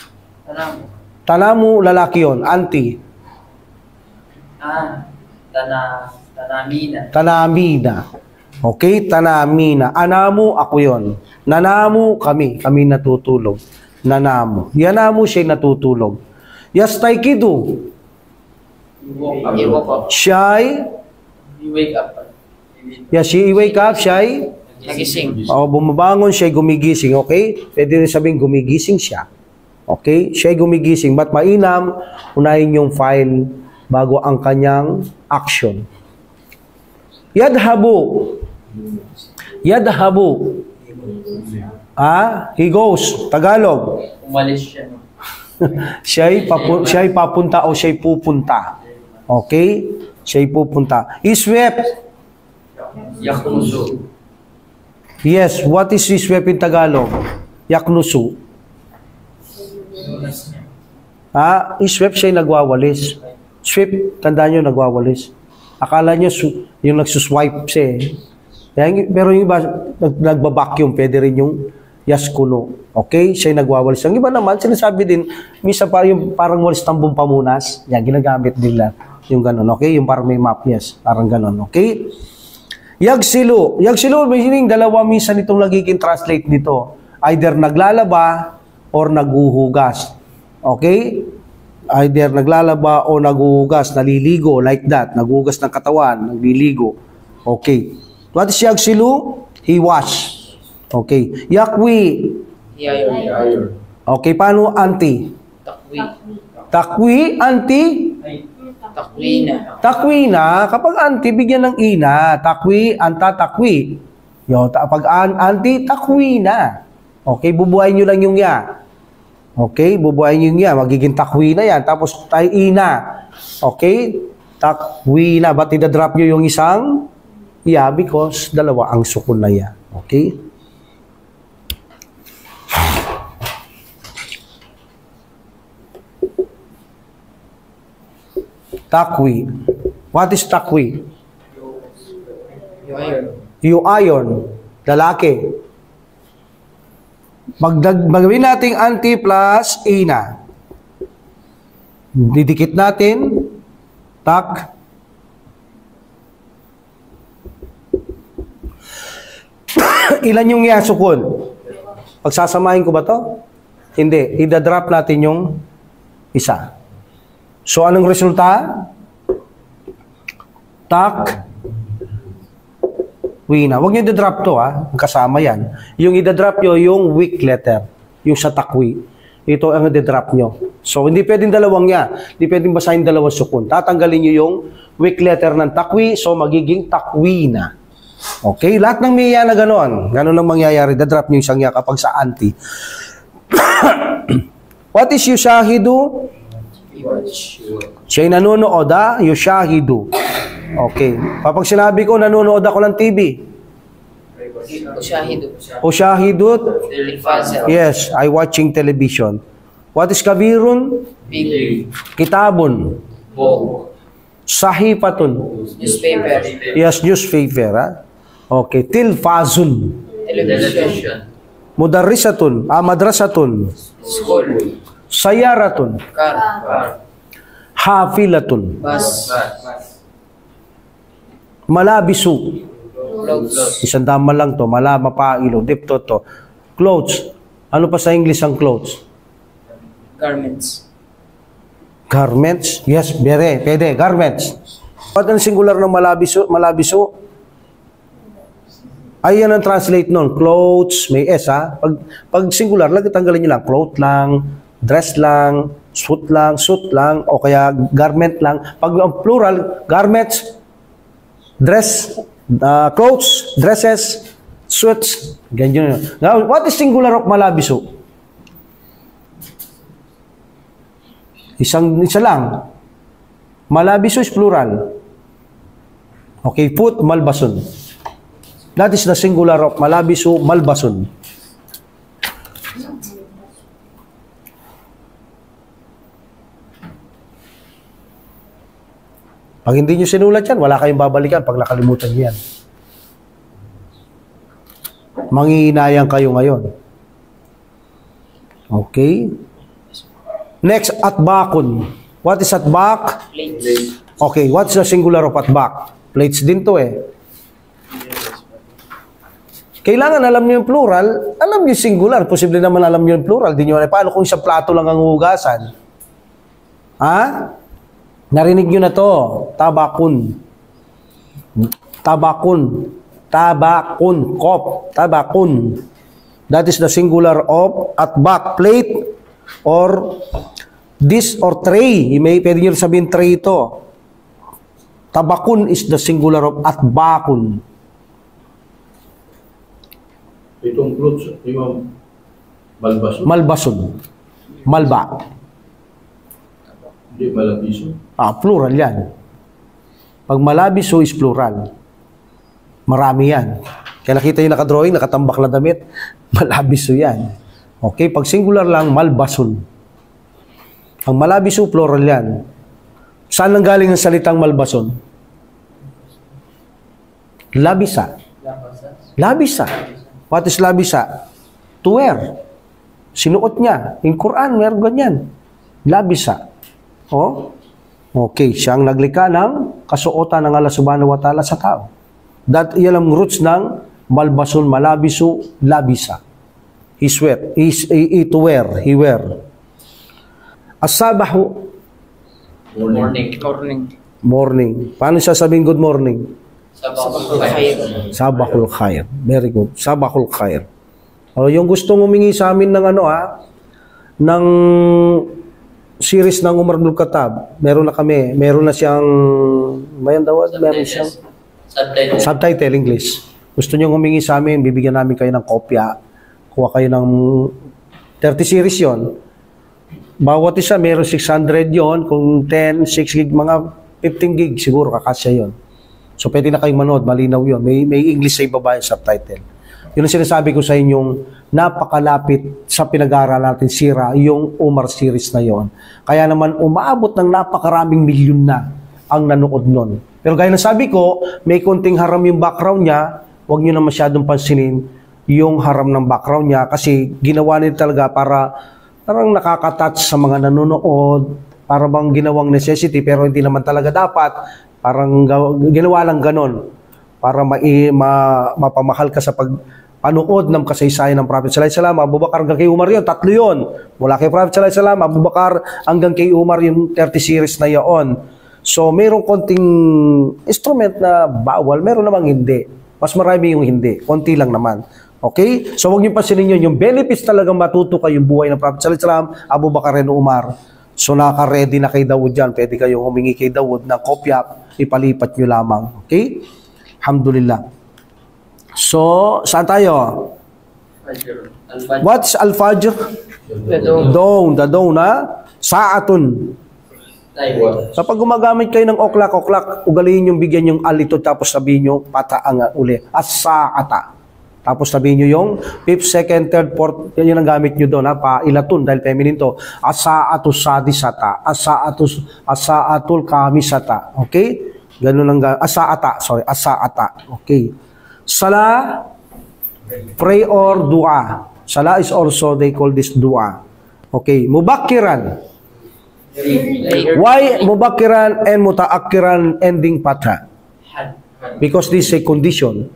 Tanamu, lalaki yun. Auntie. Tanamina. Tanamina. Okay, tanamina. Anamu, ako yun. Nanamu, kami. Kami natutulog. nanamo. Yanamo siya'y natutulog. Yastaykidu, You woke up. siya'y, You wake up. she wake up, siya'y, Nagising. bumabangon, siya'y gumigising, okay? Pwede rin sabihin gumigising siya. Okay? Siya'y gumigising. Ba't mainam? Unahin yung file bago ang kanyang action. Yadhabu. Yadhabu. He goes. Tagalog. Umalis siya. No? Siya'y papunta o siya'y pupunta. Okay? Siya'y pupunta. He swept. Yakuso. Yes. What is he swept in Tagalog? Yaknusu. Sweep siya'y nagwawalis. Sweep, tandaan nyo, nagwawalis. Akala nyo yung nagsuswipe siya eh. Pero yung iba, nagbabacuum, pwede rin yung yaskuno. Okay? Siya'y nagwawalis. Ang iba naman, sinasabi din, misa yung parang walis tambong pamunas. Yan, ginagamit nila. Yung ganun, okay? Yung parang may map, yes. Parang ganun, okay? Yagsilu. Yagsilu, meaning dalawa minsan itong nagiging translate nito. Either naglalaba or naghuhugas. Okay? Either naglalaba o naghuhugas, naliligo, like that. Naghuhugas ng katawan, nagliligo. Okay. What is yagsilu? He wash. Okay. Yakwi. Yayo. Okay, paano anti? Takwi. Takwi, anti? Takwina. Takwina, kapag anti, bigyan ng ina. Takwi, anta, takwi. Pag anti, takwina. Okay, bubuhayin nyo lang yung ya. Okay, bubuhayin yung ya. Magiging takwina yan. Tapos tayo ina. Okay, takwina. Ba't idadrop nyo yung isang ya? Because dalawa ang sukun na ya. Okay? Takwi. What is takwi? You iron. Lalaki. Magawin natin anti plus ina. Didikit natin. Tak. Ilan yung yasukun? Pagsasamahin ko ba to? Hindi. Idadrop natin yung isa. So, anong resulta? Tak. Wina. Huwag niyo i-drop to, ha? Kasama yan. Yung i-drop nyo, yung weak letter. Yung sa takwi. Ito ang i-drop nyo. So, hindi pwedeng dalawang niya. Hindi pwedeng basahin dalawang sukun. Tatanggalin nyo yung weak letter ng takwi, so magiging takwina. Okay? Lahat ng miya na gano'n. Gano'n ang mangyayari. I-drop nyo yung isang niya kapag sa anti. What is yushahidu? Siya'y nanonood, yushahidu. Okay. Kapag sinabi ko, nanonood ako ng TV. Ushahidut. Yes, I watching television. What is kabirun? Big. Kitabun. Book. Sahifatun. Newspaper. Yes, newspaper. Okay. Tilfazun. Television. Mudarrisatun. Madrasatun. School. Sayaratun. Car. Hafilatun. Bus. Malabisu. Clothes. Isang dama lang to. Mapailo. Dipto to. Clothes. Ano pa sa English ang clothes? Garments. Garments? Yes, pwede. Garments. What ang singular ng malabisu? Malabisu? Ay, yan ang translate nun. Clothes, may S, ha? Pag singular, tanggalin nyo lang. Cloth lang, dress lang, suit lang, o kaya garment lang. Pag plural, garments, dress, clothes, dresses, suits, ganyan yun. Now, what is singular of malabisu? Isa lang. Malabisu is plural. Okay, foot, malbasun. That is the singular of malabisu, malbasun. Pag hindi nyo sinulat yan, wala kayong babalikan pag nakalimutan nyo yan. Manghihinayang kayo ngayon. Okay? Next, atbakun. What is atbak? Plates. Okay, what's the singular of atbak? Plates din to eh. Kailangan alam niyo yung plural, alam niyo yung singular. Posible naman alam niyo yung plural. Di niyo alam. Paano kung isang plato lang ang hugasan? Ha? Narinig niyo na to. Tabakun. Tabakun. Tabakun. Kop. Tabakun. That is the singular of atbak. Plate or dish or tray. Pwede niyo sabihin tray ito. Tabakun is the singular of atbakun. Itong clothes, yung malbaso. Malbasun. Malba. Hindi, malabiso. Plural yan. Pag malabiso is plural. Marami yan. Kaya nakita yung nakadrawing, nakatambak na damit, malabiso yan. Okay, pag singular lang, malbasun. Ang malabiso, plural yan. Saan lang galing ang salitang malbasun? Labisa. Labisa. What is labisa? To wear. Sinuot niya. In Quran, meron ganyan. Labisa. Oh? Okay, siyang naglikha ng kasuotan ng Allah subhanahu wa ta'ala sa tao. Yan ang roots ng malbasun, malabisu, labisa. He sweat. He to wear. He wear. As-sabahu. Morning. Morning. Paano sasabihin good morning? Sabahul khair. Sabahul khair. Very good. Sabahul khair. O, yung gustong humingi sa amin ng ng series ng Umar bin Khattab, meron na kami. Meron na siyang, meron siyang subtitle English. Gusto niyo humingi sa amin, bibigyan namin kayo ng kopya. Kuha kayo ng 30 series yon. Bawat isa, meron 600 yon. Kung 10, 6 gig, mga 15 gig, siguro kakasya yon. So, pwede na kayong manood, malinaw yun. May English sa ibaba yung subtitle. Yun ang sinasabi ko sa inyong napakalapit sa pinag-aaral natin sira, yung Umar series na yon. Kaya naman, umaabot ng napakaraming milyon na ang nanood nun. Pero gaya ng sabi ko, may konting haram yung background niya, huwag nyo na masyadong pansinin yung haram ng background niya kasi ginawa nila talaga parang nakaka-touch sa mga nanonood, para bang ginawang necessity pero hindi naman talaga dapat. Parang ginawa lang ganon para mapamahal ka sa panood ng kasaysayan ng Prophet sallallahu alaihi wasallam. Abu Bakar hanggang kay Umar yun, 3 yun. Mula kay Prophet sallallahu alaihi wasallam, Abu Bakar hanggang kay Umar yung 30 series na yun. So, mayroong konting instrument na bawal, meron namang hindi. Mas marami yung hindi, konti lang naman. Okay? So, huwag niyo pansinin yun. Yung benefits talagang matuto kayong buhay ng Prophet sallallahu alaihi wasallam, Abu Bakar and Umar. So, naka-ready na kay Dawood dyan. Pwede kayong humingi kay Dawood ng kopya, ipalipat nyo lamang. Okay? Alhamdulillah. So, saan tayo? What's Al-Fajr? Dawn. The dawn, ha? Sa'atun. Kapag gumagamit kayo ng oklak, ugaliin yung bigyan yung alito tapos sabihin nyo, pataang uli. As-sa'ata. Tapos sabihin nyo yung 5th, 2nd, 3rd, 4th, yan ang gamit nyo doon, ha? Pailatun, dahil feminine to. As-sa'atu sadisata. As-sa'atul kamisata. Okay? Ganun ang as-sa'ata. Sorry, as-sa'ata. Okay. Salah, pray or dua. Salah is also, they call this dua. Okay. Mubakiran. Why mubakiran and mutaakkiran ending patha? Because this is a condition.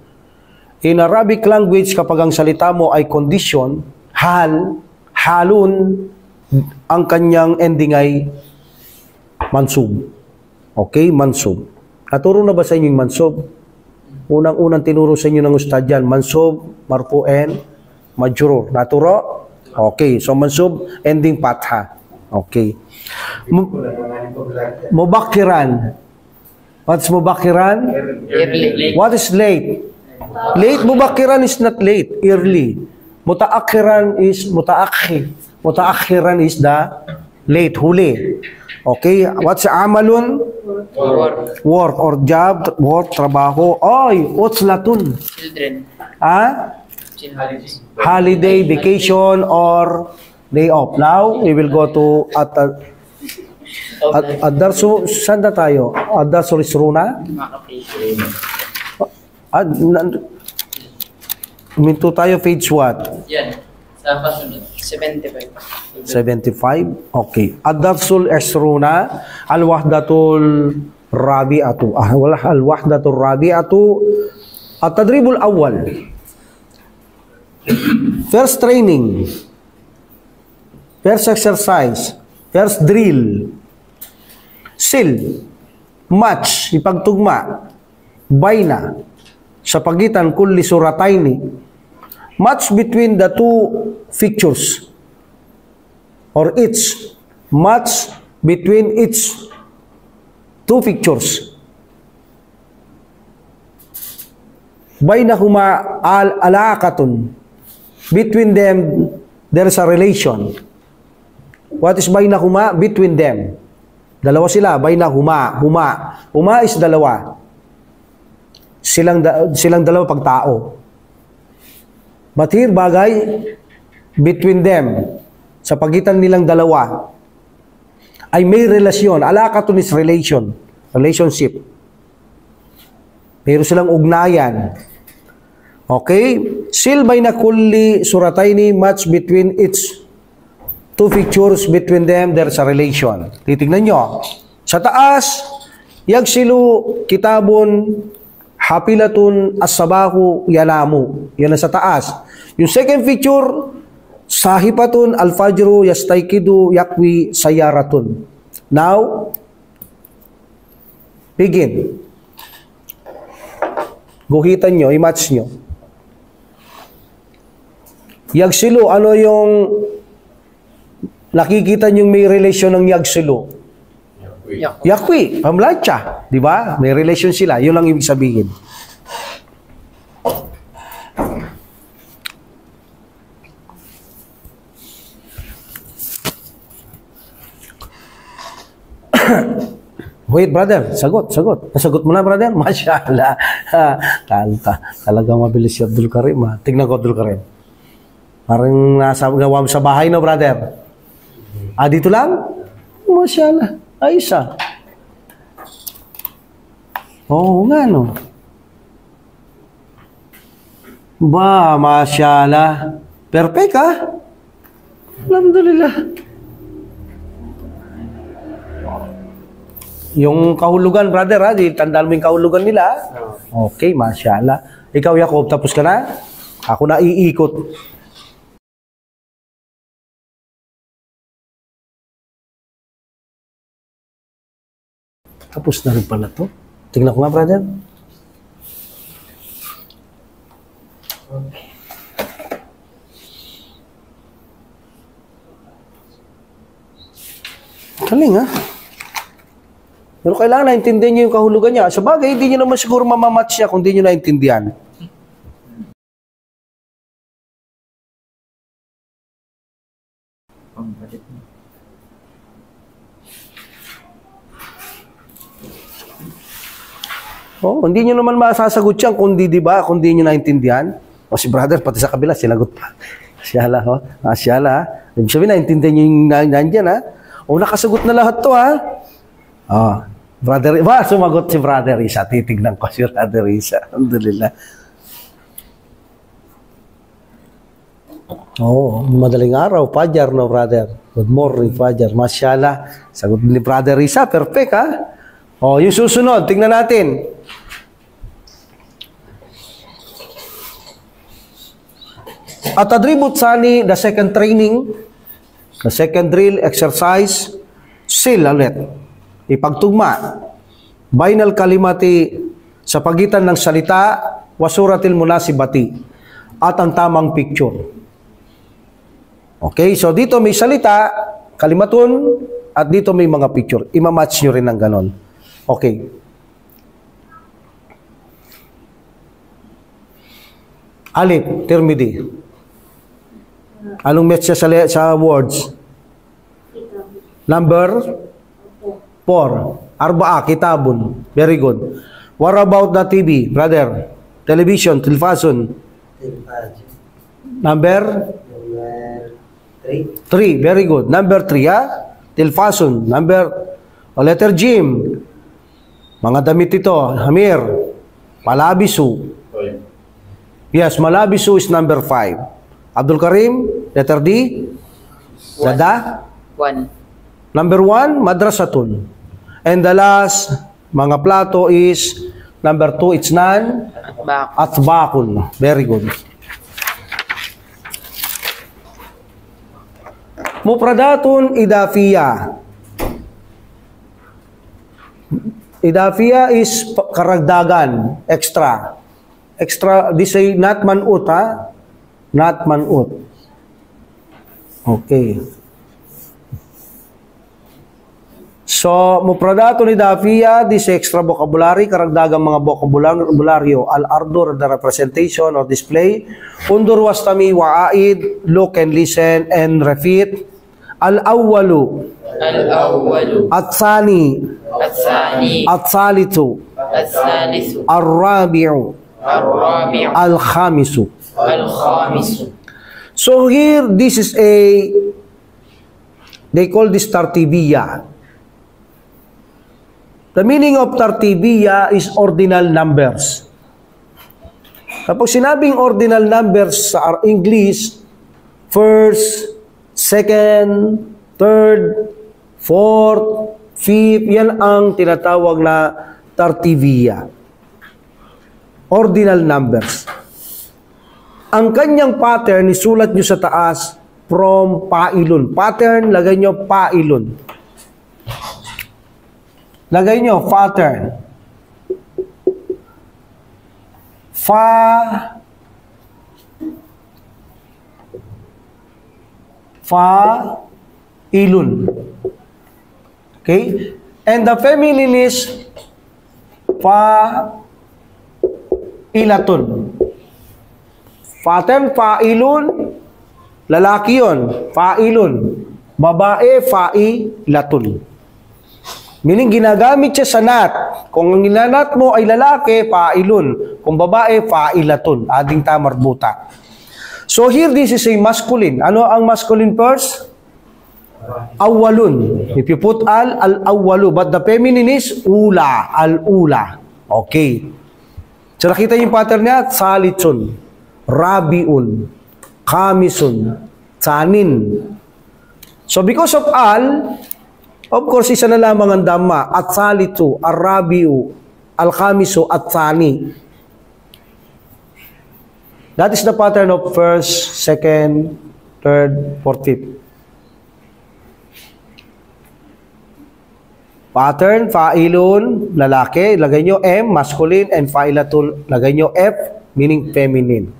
In Arabic language, kapag ang salita mo ay condition, halun, ang kanyang ending ay mansub. Okay, mansub. Naturo na ba sa inyo yung mansub? Unang-unang tinuro sa inyo ng ustad yan, mansub, marfu, and majrur. Naturo? Okay, so mansub, ending patha. Okay. Mubakiran. What's mubakiran? Early. What is late? Late, mubakiran is not late, early. Mutaakhiran is mutaakhir. Mutaakhiran is the late, huli. Okay, what's amalun? Work or job, work, trabaho. Oy, what's latun? Children. Holiday, vacation, or day off. Now, we will go to Ad-Darsu, saan na tayo? Ad-Darsu Risruna? Minto tayo, page what? Yan. Sa kasunod. 75. 75? Okay. Ad-Darsul Risruna, Al-Wahdatul Rabi'atu. Al-Wahdatul Rabi'atu, At-Tadribul Awal. First training. First exercise. First drill. Seal. Match. Ipagtugma. Baina. Sa pagitan kulli surataini. Match between the two pictures. Or each. Match between each two pictures. Bainahuma alaqatun. Between them, there is a relation. What is bainahuma? Between them. Dalawa sila, bainahuma. Huma is dalawa. Silang dalawa pagtao. But here, bagay, between them, sa pagitan nilang dalawa, ay may relasyon. Alaqatun is relation. Relationship. Meron silang ugnayan. Okay? Seal bayna kulli surataini, match between each two pictures, between them, there's a relation. Titignan nyo. Sa taas, yagsilu kitabun hapilatun as-sabahu yanamu. Yan ang sa taas. Yung second picture, sahibatun al-fajru yastaykidu yakwi sayaratun. Now, begin. Guhitan nyo, i-match nyo. Yagsilu, ano yung nakikita nyo may relasyon ng yagsilu? Yakwi, pamlatsa. Di ba? May relation sila. Yun lang ibig sabihin. Wait, brother. Sagot. Nasagot mo na, brother? Masyaallah. Talagang mabilis si Abdul Karim. Tignan ko, Abdul Karim. Parang nasa gawa mo sa bahay, no, brother? Dito lang? Masyaallah. Ayos ah. Oo nga, no? Ba, masyaallah. Perfect, ah. Alhamdulillah. Yung kahulugan, brother, ha? Tandaan mo yung kahulugan nila. Okay, masyaallah. Ikaw, Jacob, tapos ka na? Ako na iikot. Tapos na rin pala to. Tingnan ko nga, brother. Galing, ha? Pero kailangan naintindihan niyo yung kahulugan niya. Sa bagay, hindi niyo naman siguro mamamatch siya kung hindi niyo naintindihan. Oh, hindi niyo naman masasagot yan kung di ba? Kung di niyo naintindihan. O si brother, pati sa kabila, sinagot pa. Masyaallah, ho? Masyaallah. Ibig sabihin, naintindihan niyo yung nandyan, ha? O, nakasagot na lahat to, ha? Oh, brother, sumagot si brother Isa. Titignan ko si brother Isa. Alhamdulillah. Oh, madaling araw, Fajar, no, brother? Good morning, Fajar. Masyaallah. Sagot ni brother Isa. Perfect, ha? Oh, yung susunod, tingnan natin. At adribut sani, the second training, the second drill, exercise, seal ulit. Ipagtugma. Bainal kalimati sa pagitan ng salita, wasuratil munasibati, at ang tamang picture. Okay, so dito may salita, kalimatun, at dito may mga picture. Imamatch nyo rin ng ganon. Okay. Alif, Tirmidhi. Anong match sa words? Number 4. Arba'a, kitabun. Very good. What about the TV, brother? Television, television. Number 3. Very good. Number 3, ha? Television. Number, letter Jim. Mga damit ito. Hamir. Malabisu. Yes, malabisu is number 5. Abdul Karim, letter D. Dada? 1. Number 1, madrasatun. And the last, mga plato is, number 2, it's nan, atbakun. Very good. Mufradatun idafiyah. Idafiyah is karagdagan, extra. Extra, this ay not man'ut, ha? Not man'ut. Okay. So, mufradatun idafiyah, this extra vocabulary, karagdagang mga bokabularyo, al-ardur, the representation or display, undur wastami wa'aid, look and listen and repeat, al-awwalu, Al-awwalu. at-thani, At-thani. at-thalithu, At-thalithu. ar-rabi'u, Ar-rabi'u. al-khamisu. Al-khamisu. So here, this is they call this tartibiyah. The meaning of tartibiyah is ordinal numbers. Kapag sinabing ordinal numbers sa English, first, second, third, fourth, fifth, yan ang tinatawag na tartibiyah. Ordinal numbers. Ang kanyang pattern, isulat nyo sa taas, from pailun. Pattern, lagay nyo pailun. Lagay nyo, pattern. Ilun. Okay? And the feminine is ilatun. Pattern, ilun. Lalaki yun, ilun. Babae, ilatun. Meaning, ginagamit siya sa nat. Kung ang ginanat mo ay lalaki, ilun. Kung babae, ilatun. Ading tamarbuta. So here, this is a masculine. Ano ang masculine first? Awwalun. If you put al-awwalu. But the feminine is ula. Al-ula. Okay. So nakita niyo yung pattern niya? Salitsun. Rabiun. Kamisun. Tsanin. So because of of course, isa na lamang ang dhamma. At salitu, ar-rabiu, al-khamisu, at tsani. That is the pattern of first, second, third, fourth, fifth. Pattern, fa'ilun, lalaki, lagay nyo M, masculine, and fa'ilatun, lagay nyo F, meaning feminine.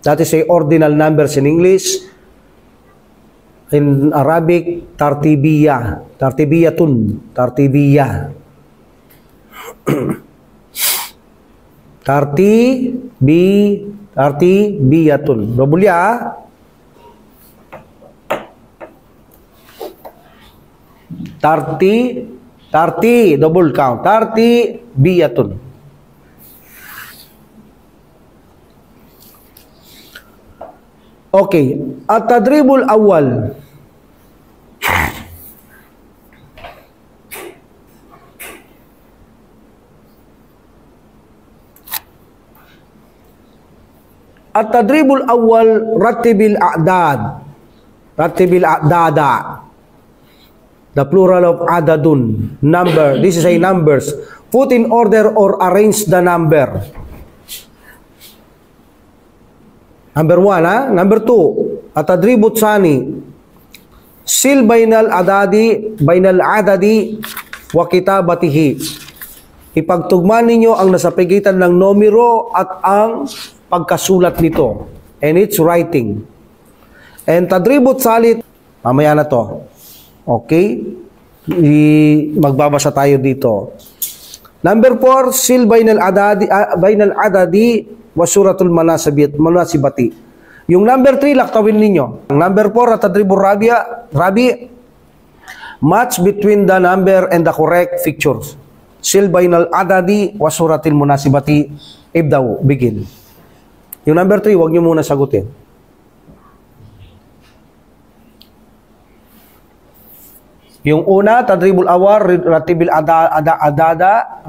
That is a ordinal numbers in English. In Arabic, tartibiyah. Tartibiyatun. Tartibiyah. Tartibiyatun. Double ya. Double count. Tartibiyatun. Okay. At-tadribul awwal. At-tadribul awwal rattibil a'dad. Rattibil a'dada. The plural of adadun. Number. This is a numbers. Put in order or arrange the number. Number 1, ha? Number 2, at-tadribu tsani. Sil bainal adadi wa kitabatihi. Ipagtugma ninyo ang nasa pagitan ng numero at ang pagkasulat nito. And it's writing. And tadribu tsalit, mamaya na to. Okay? Magbabasa tayo dito. Number 4, sil bainal adadi wa suratul manasibati. Yung number 3, laktawin ninyo. Ang number 4, at-tadribu rabi, match between the number and the correct pictures. Sil bainal adadi wa suratil munasibati. Ibdaw, begin. Yung number 3, huwag nyo muna sagutin. Yung una, tadribul awar, ratibil adada.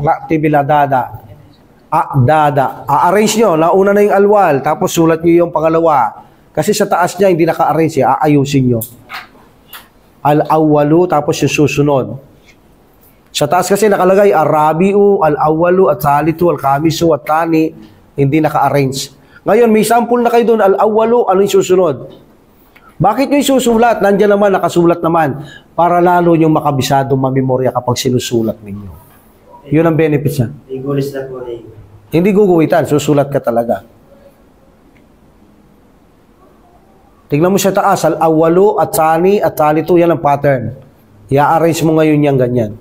A-arrange nyo, nauna na yung alwal, tapos sulat nyo yung pangalawa. Kasi sa taas niya, hindi naka-arrange, aayusin nyo. Al-awwalu, tapos yung susunod. Sa taas kasi nakalagay, ar-rabi'u, al-awwalu, at-salitu, al-khamisu, at-tani, hindi naka-arrange. Ngayon, may sample na kayo doon, al-awwalu, ano yung susunod? Bakit nyo isusulat? Nandiyan naman, nakasulat naman. Para lalo nyo makabisado, mamemorya kapag sinusulat ninyo. Yun ang benefits niya. Igulis na po na yun. Hindi guguwitan, susulat ka talaga. Tingnan mo sa taas, al-awalu, at-sani, at-salitu, yan ang pattern. I-arrange mo ngayon yan ganyan.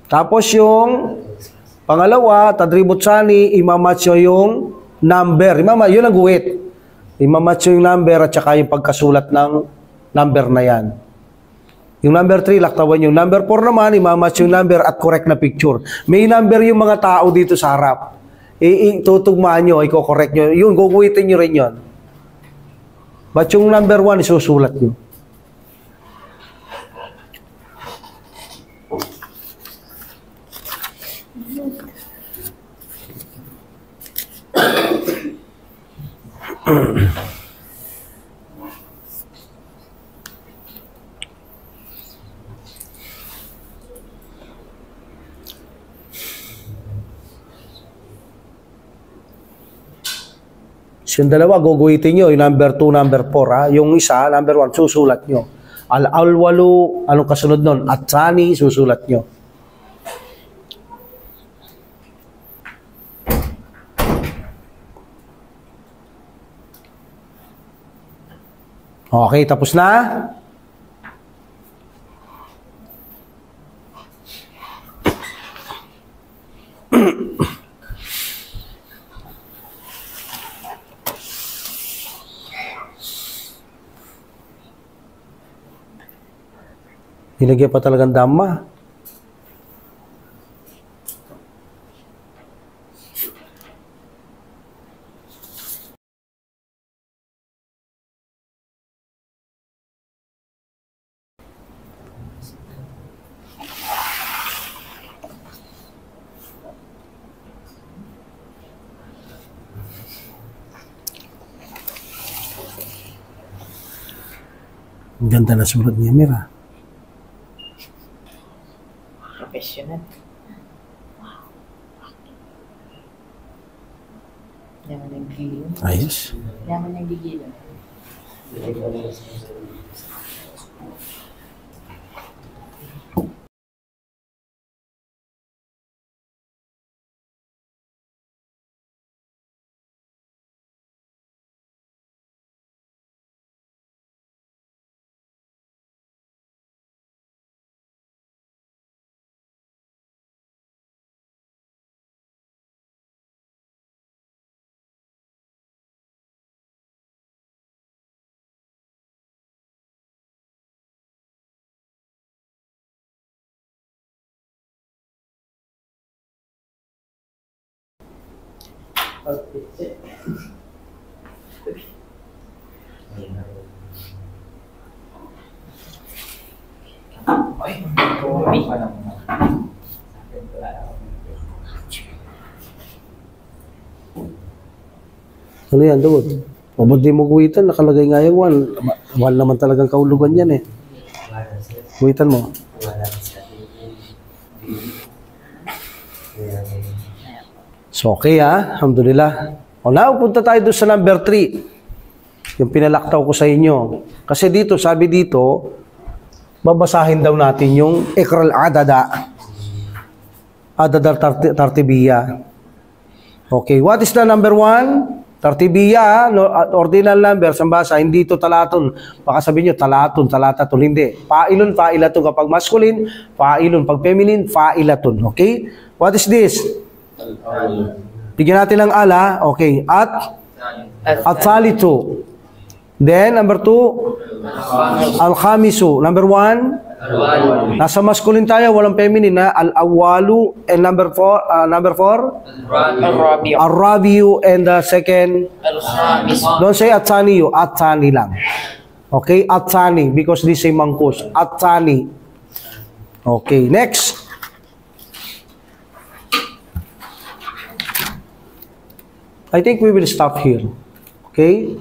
Tapos yung pangalawa, tadribut sani, imamatch yung number. Yun ang guwit. Imamatch yung number at saka yung pagkasulat ng number na yan. Yung number 3, laktawan yung number 4 naman, imamatch yung number at correct na picture. May number yung mga tao dito sa harap. Tutugmaan nyo, i-correct nyo. Yun, guguwitin nyo rin yun. But yung number 1, isusulat nyo. Yung dalawa, guguhitin nyo. Yung number 2, number 4. Ha? Yung isa, number 1, susulat nyo. Al-alwalu, anong kasunod nun? At-sani, susulat nyo. Okay, tapos na? Nilagyan pa talagang dama. Ang ganda na sulat niya, Mira. Professional. Yaman ng gigilan. Ayos. Yaman ng gigilan. Ano yan, Dawud? O ba't di mo guwitan? Nakalagay nga yung 1. 1 naman talagang kaulugan yan eh. Guwitan mo. So, okay ha? Alhamdulillah. O now, punta tayo doon sa number 3. Yung pinalaktaw ko sa inyo. Kasi dito, sabi dito, babasahin daw natin yung Ikral Adada. Adada Tartibiyya. Okay, what is the number 1? Tartibiyya, no, ordinal number, sambasa, hindi ito talatun. Baka sabihin nyo, talatun, talatatul, hindi. Fa'ilun, fa'ilatun kapag masculine, fa'ilun pag feminine, fa'ilatun. Okay? What is this? Bigyan natin ng ala. Okay. At salitu. Then, number 2, al-khamisu. Number 1, nasa masculine tayo, walang feminine na. Al-awalu. And number 4, al-rabiu. And the second, don't say at-saniyu. At-sani lang. Okay? At-sani. Because this is mangkus. At-sani. Okay. Next. I think we will stop here. Okay?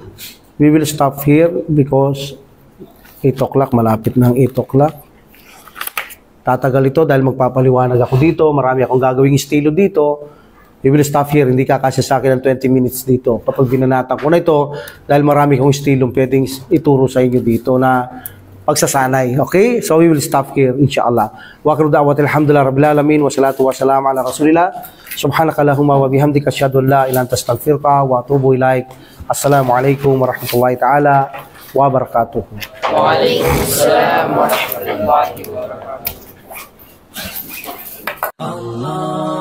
We will stop here because 8 o'clock, malapit ng 8 o'clock. Tatagal ito dahil magpapaliwanag ako dito. Marami akong gagawing estilo dito. We will stop here. Hindi kakasya sa akin ng 20 minutes dito. Kapag binanatan ko na ito, dahil marami kong estilong pwedeng ituro sa inyo dito na pagsasanay. Okay? So we will stop here, insyaAllah. Wa akhiru da'wat alhamdulillah rabbil alamin wa salatu wa salam ala rasulillah. Subhanakallahumma wa bihamdika asyhadu an la ilaha illa anta astaghfiruka wa atubu ilaik. Assalamualaikum warahmatullahi taala wabarakatuh. Waalaikumsalam warahmatullahi wabarakatuh. Allah